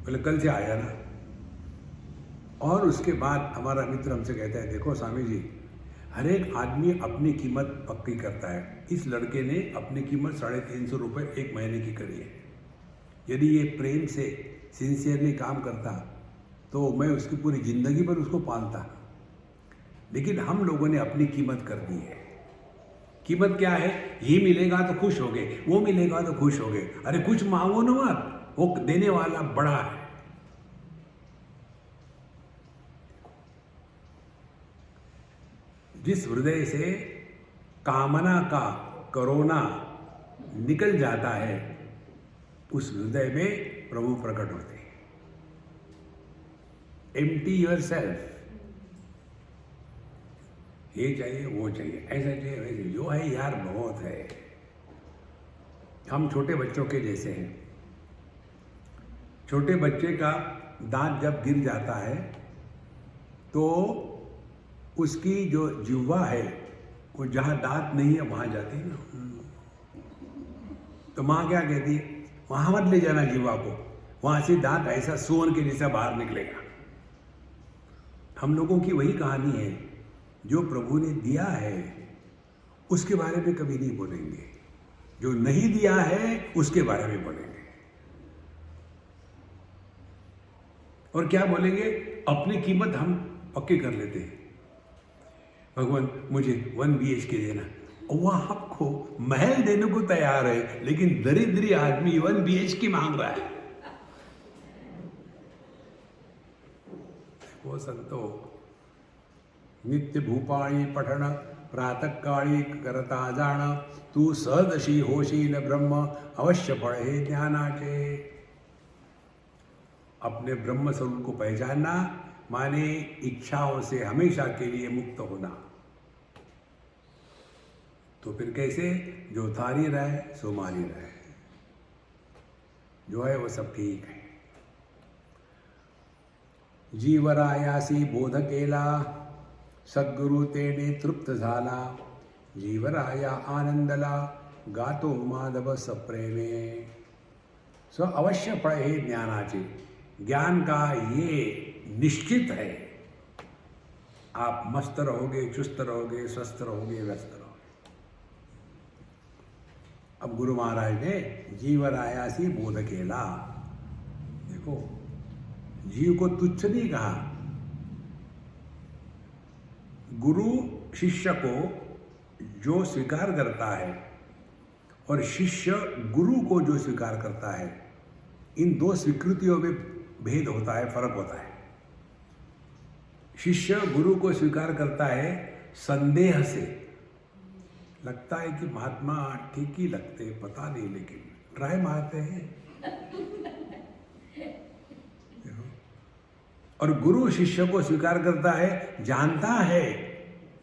बोले कल से आया ना। और उसके बाद हमारा मित्र हमसे कहता है, देखो स्वामी जी, हर एक आदमी अपनी कीमत पक्की करता है। इस लड़के ने अपनी कीमत 350 रुपये एक महीने की करी है। यदि ये प्रेम से सिंसियरली काम करता तो मैं उसकी पूरी जिंदगी पर उसको पालता। लेकिन हम लोगों ने अपनी कीमत कर दी है। कीमत क्या है, ये मिलेगा तो खुश हो गए, वो मिलेगा तो खुश हो गए। अरे कुछ मांगो ना मत, वो देने वाला बड़ा है। जिस हृदय से कामना का कोरोना निकल जाता है, उस हृदय में प्रभु प्रकट होते हैं। Empty yourself. ये चाहिए, वो चाहिए, ऐसा चाहिए, वैसे, जो है यार बहुत है। हम छोटे बच्चों के जैसे हैं। छोटे बच्चे का दांत जब गिर जाता है तो उसकी जो जिह्वा है वो जहाँ दांत नहीं है वहाँ जाती है ना। तो माँ क्या कहती है, वहाँ मत ले जाना जिह्वा को, वहाँ से दांत ऐसा सोन के जैसा बाहर निकलेगा। हम लोगों की वही कहानी है। जो प्रभु ने दिया है उसके बारे में कभी नहीं बोलेंगे, जो नहीं दिया है उसके बारे में बोलेंगे। और क्या बोलेंगे, अपनी कीमत हम पक्की कर लेते हैं। भगवान मुझे 1 BHK देना, वो आपको महल देने को तैयार है, लेकिन दरिद्री आदमी 1 BHK मांग रहा है। वो संतो नित्य भूपाणी पठन प्रातःकाळी करता जाण, तू सहजशी होशील ब्रह्म, अवश्य फळ हे ज्ञानाचे। अपने ब्रह्म स्वरूप को पहचानना माने इच्छाओं से हमेशा के लिए मुक्त होना। तो फिर कैसे? जो थारी रहे सो मारी रहे, जो है वो सब ठीक है। जीवरायासी बोध केला, सद्गुरु तेने तृप्त झाला, जीवराया आनंदला, गातो माधव सप्रेमे। सो अवश्य फळ हे ज्ञानाचे। ज्ञान का ये निश्चित है, आप मस्त रहोगे, चुस्त रहोगे, स्वस्थ रहोगे, व्यस्त रहोगे। अब गुरु महाराज ने जीवरायासी बोध केला। देखो, जीव को तुच्छ नहीं कहा। गुरु शिष्य को जो स्वीकार करता है और शिष्य गुरु को जो स्वीकार करता है, इन दो स्वीकृतियों में भेद होता है, फर्क होता है। शिष्य गुरु को स्वीकार करता है संदेह से, लगता है कि महात्मा ठीक ही लगते, पता नहीं, लेकिन ट्राई मारते हैं। और गुरु शिष्य को स्वीकार करता है, जानता है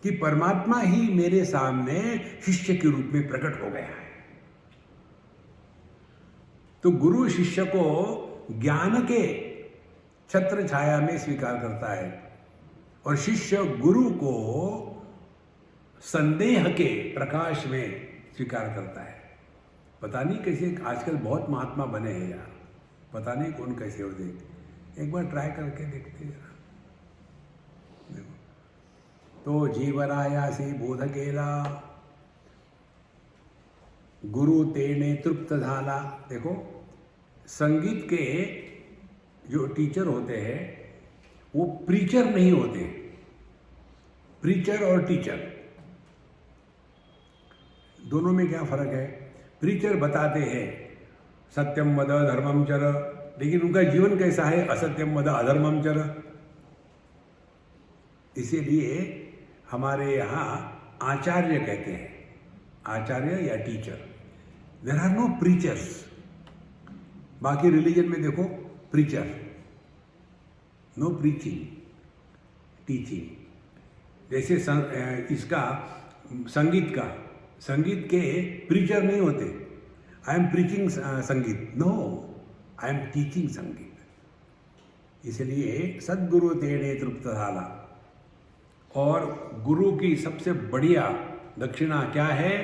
कि परमात्मा ही मेरे सामने शिष्य के रूप में प्रकट हो गया है। तो गुरु शिष्य को ज्ञान के छत्र छाया में स्वीकार करता है और शिष्य गुरु को संदेह के प्रकाश में स्वीकार करता है। पता नहीं कैसे आजकल बहुत महात्मा बने हैं यार, पता नहीं कौन कैसे होते। एक बार ट्राई करके देखते जरा। देखो, तो जीवरायासी बोध केला, गुरु तेने तृप्त झाला। देखो, संगीत के जो टीचर होते हैं वो प्रीचर नहीं होते। प्रीचर और टीचर दोनों में क्या फर्क है? प्रीचर बताते हैं सत्यम वद धर्मम चर, लेकिन उनका जीवन कैसा है? असत्यम वद अधर्मम चर। इसीलिए हमारे यहाँ आचार्य कहते हैं, आचार्य या teacher. There are no preachers. बाकी रिलीजन में देखो, प्रीचर, नो प्रीचिंग, टीचिंग। जैसे इसका संगीत के प्रीचर नहीं होते। आई एम प्रीचिंग संगीत, नो, आई एम टीचिंग संगीत। इसलिए सद्गुरु तेने तृप्त झाला। और गुरु की सबसे बढ़िया दक्षिणा क्या है?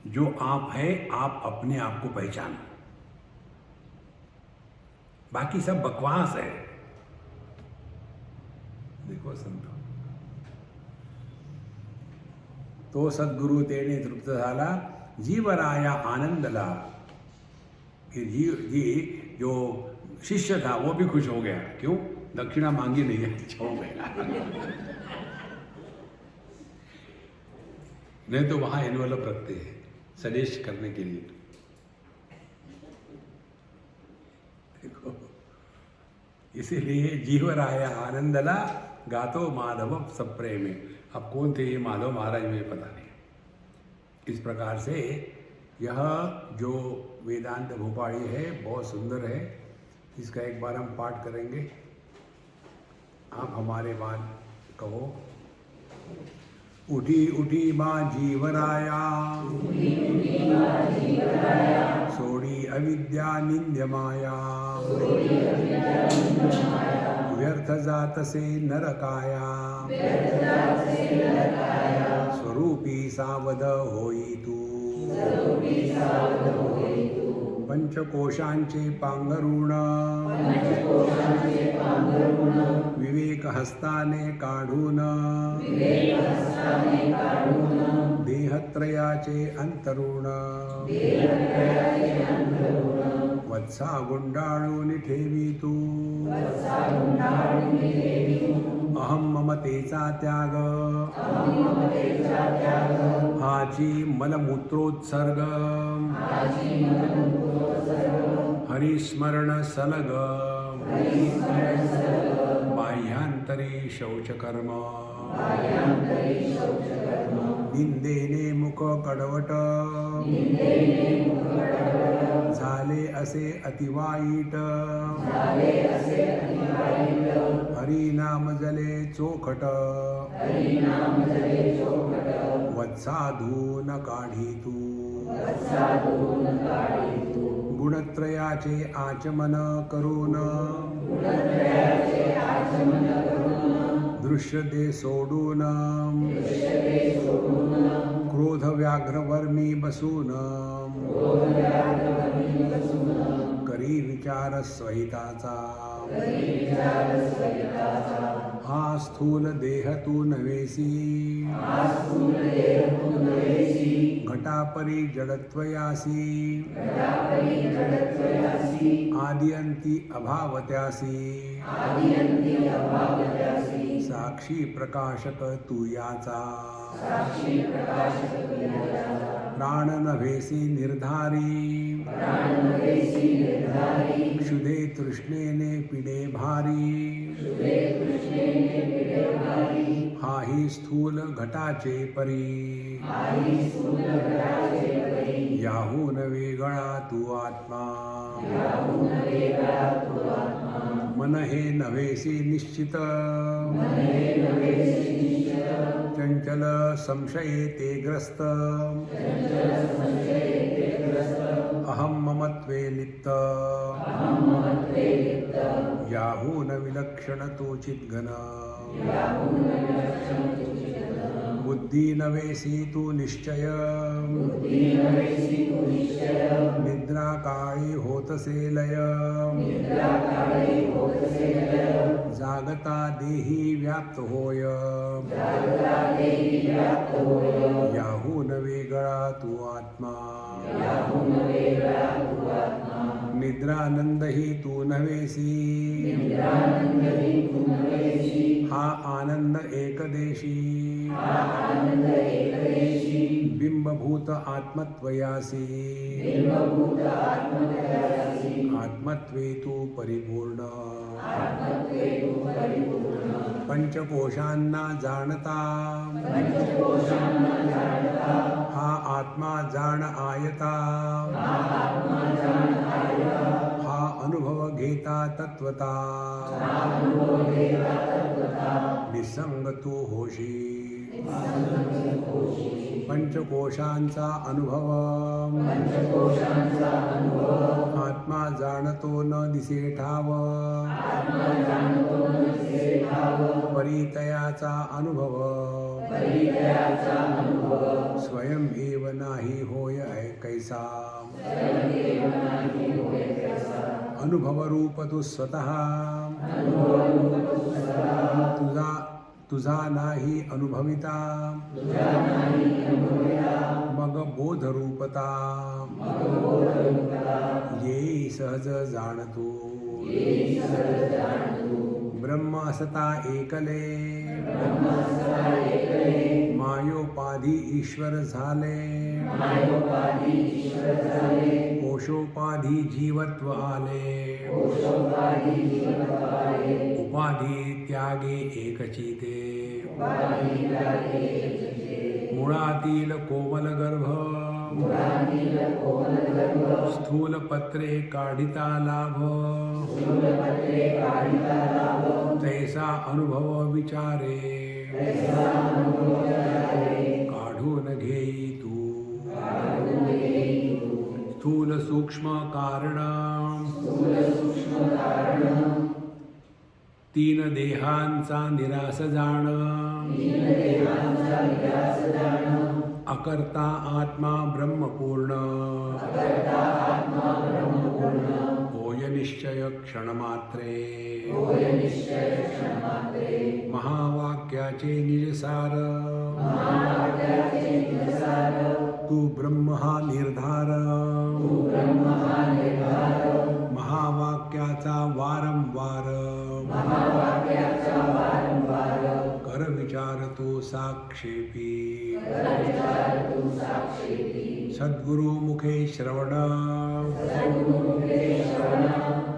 जो आप है, आप अपने आप को पहचानो। बाकी सब बकवास है। देखो संतो, तो सद्गुरु तेने तृप्त झाला, जीवराया आनंदला। कि जी जो शिष्य था वो भी खुश हो गया। क्यों? दक्षिणा मांगी नहीं है, हो गया। नहीं तो वहां एनवेलप रखते हैं सजेस्ट करने के लिए। देखो, इसीलिए जीवराया आनंदला, गातो माधव सप्रेमे। अब कौन थे ये माधव महाराज, मुझे पता नहीं। इस प्रकार से यह जो वेदांत भूपाड़ी है बहुत सुंदर है। इसका एक बार हम पाठ करेंगे। आप हमारे बाद कहो। उठी उठी माँ जीवराया, सोड़ी अविद्या निंद्य माया, व्यर्थ जात से नरकाया, स्वरूपी सावध होई तू, पंचकोशांचे पांघरुण, विवेक हस्ताने काढून, देहत्रयाचे अंतरुण, वत्सा गुंडाळून ठेवी तू, अहम ममतेचा त्याग, हाची मलमूत्रोत्सर्ग, हरिस्मरण सलग, बाह्यांत बाह्यांतरी शौचकर्म निंदेने मुख कडवट झाले असे अतिवाईट हरिनाम जले चोखट वत्साधून काढी तू गुणत्रयाचे आचमन करून दृश्य दे सोडून क्रोध व्याघ्र वर्मी बसून करी विचार स्वहिताचा हा स्थूल देह तू नवेसी घटापरी जडत्वयासी आदिअंती अभावत्यासी साक्षी प्रकाशक तू याचा प्राण नभेसी निर्धारी क्षुधे तृष्णेने पिडे भारी हाही स्थूल घटाचे परी याहून वेगळा तू आत्मा मन हे नव्हेसी निश्चित चंचल संशये ते ग्रस्त अहम ममत्वे लिप्त याहून विलक्षण तो चिद्घन बुद्धी नवेसी तू निश्चय निद्रा काळी होतसे लय जागता देही व्याप्त होय याहून वेगळा तू आत्मा निद्रानंद ही तू नव्हेसी हा आनंद एकदेशी बिंबभूत आत्मत्वयासी आत्मत्वे तू परिपूर्ण पंचकोशांना जाणता हा आत्मा जाण आयता हा अनुभव घेता तत्वता निसंग तू होशी पंचकोशांचा अनुभव आत्मा जाणतो न दिसे ठाव परितयाचा अनुभव स्वयं एव नाही होय कैसा अनुभव रूप तू स्वतः तुझा नाही अनुभविता मग बोध रूपता येई सहज जाणतो ब्रह्म असता एकले मायोपाधी ईश्वर झाले कोशोपाधी जीवत्व आले उपाधी त्यागे एकचिते मुळातील कोमल गर्भ स्थूल पत्रे काढिता लाभ तैसा अनुभव विचारे काढून घेई तू स्थूल सूक्ष्म कारण तीन देहांचा निरास जाण अकर्ता आत्मा ब्रह्मपूर्ण होय निश्चय क्षणमात्रे महावाक्याचे निजसार तू ब्रह्म हा निर्धार महावाक्याचा वारंवार कर विचार तो साक्षेपी सद्गुरु मुखे श्रवण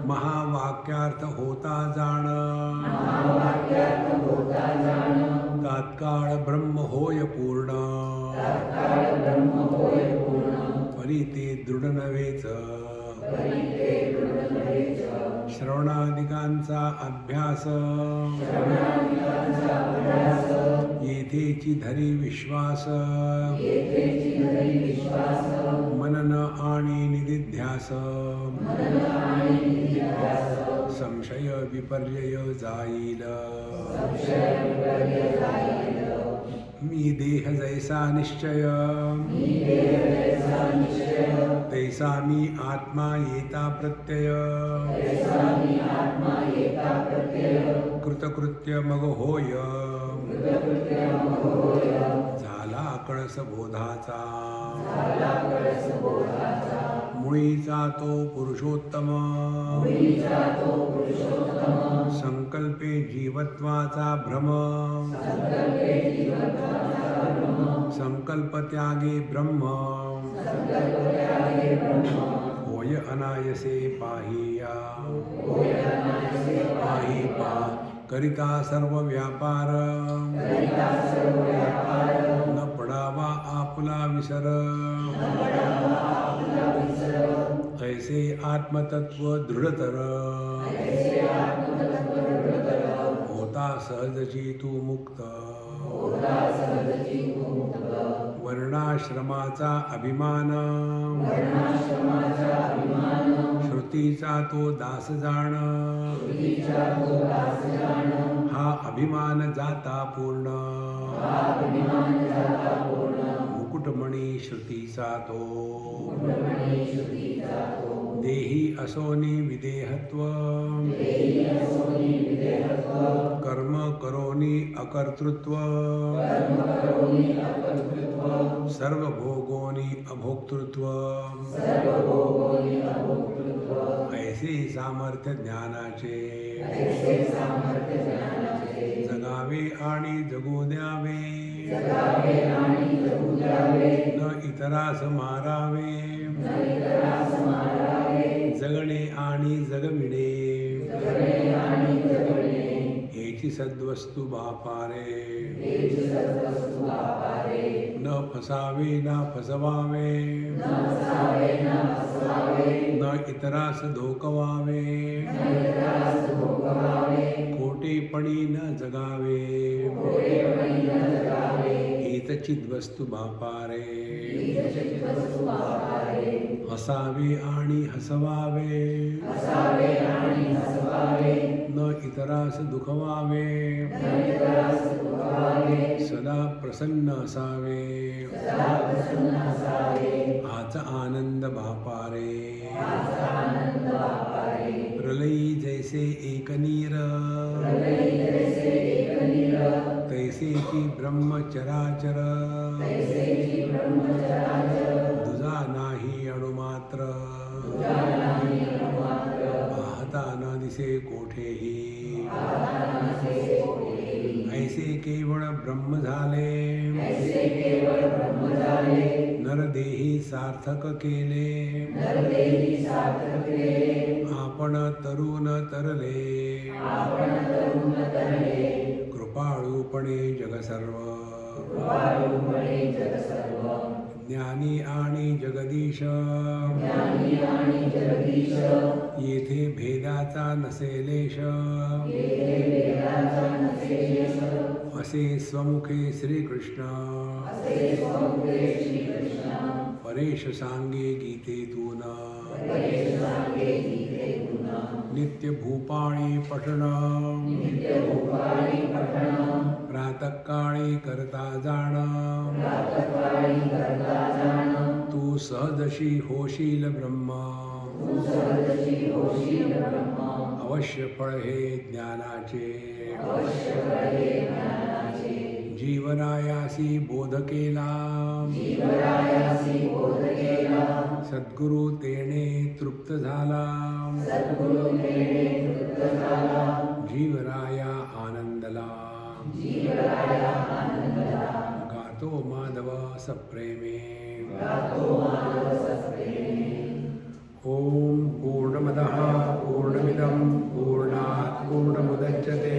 महावाक्यार्थ होता जाण ब्रह्म होय पूर्ण त्वरिते दृढ नव्हेच श्रवणादिकांचा अभ्यास येथेची धरी विश्वास मनन आणि निदिध्यास संशय विपर्यय जाईल मी देह जैसा निश्चय तैसा मी आत्मा येता प्रत्यय कृतकृत्य मग होय झाला कळस बोधाचा मुळीचा तो पुरुषोत्तम संकल्पे जीवत्वाचा भ्रम संकल्प त्यागे ब्रह्म होय अनायसे पाहिया पाही पा करिता सर्व व्यापार न पडावा आपला विसर ऐसे आत्मतत्व दृढतर होता सहजची तू मुक्त वर्णाश्रमाचा अभिमान श्रुतीचा तो दास जाण हा अभिमान जाता पूर्ण मुकुटमणी श्रुतीचा तो देही असोनी विदेहत्व कर्म करोनी अकर्तृत्व सर्व भोगोनी अभोक्तृत्व ऐसे सामर्थ्य ज्ञानाचे जगावे आणि जगू द्यावे न इतरास मारावे जगणे आणि जगविणे हेची सद्वस्तु बापारे न फसावे न फसवावे न इतरास धोकवावे खोटेपणी न जगावे हितचिद्वस्तु बापारे हसावे आणि हसवावे न इतरास दुखवावे सदा प्रसन्न असावे हाच आनंद बापारे प्रलयी जैसे एक नीर तैसेची ब्रह्मचराचर दुजा नाही अणुमात्र पाहता न दिसे कोठेही ऐसे केवळ ब्रह्म झाले नरदेही सार्थक केले आपण तरुण तरले कृपाळूपणे जगसर्व ज्ञानी आणि जगदीश येथे भेदाचा नसेलेश असे स्वमुखे श्रीकृष्ण परेश सांगे गीतेतून नित्य भूपाळी पठण प्रातःकाळी करता जाण तू सहजशी होशील ब्रह्म अवश्य फळ हे ज्ञानाचे जीवरायासी बोध केला सद्गुरु तेने तृप्त झाला जीवराया आनंदला गातो माधव सप्रेमे ओम पूर्णमदः पूर्णमिदं पूर्णात् पूर्णमुदच्यते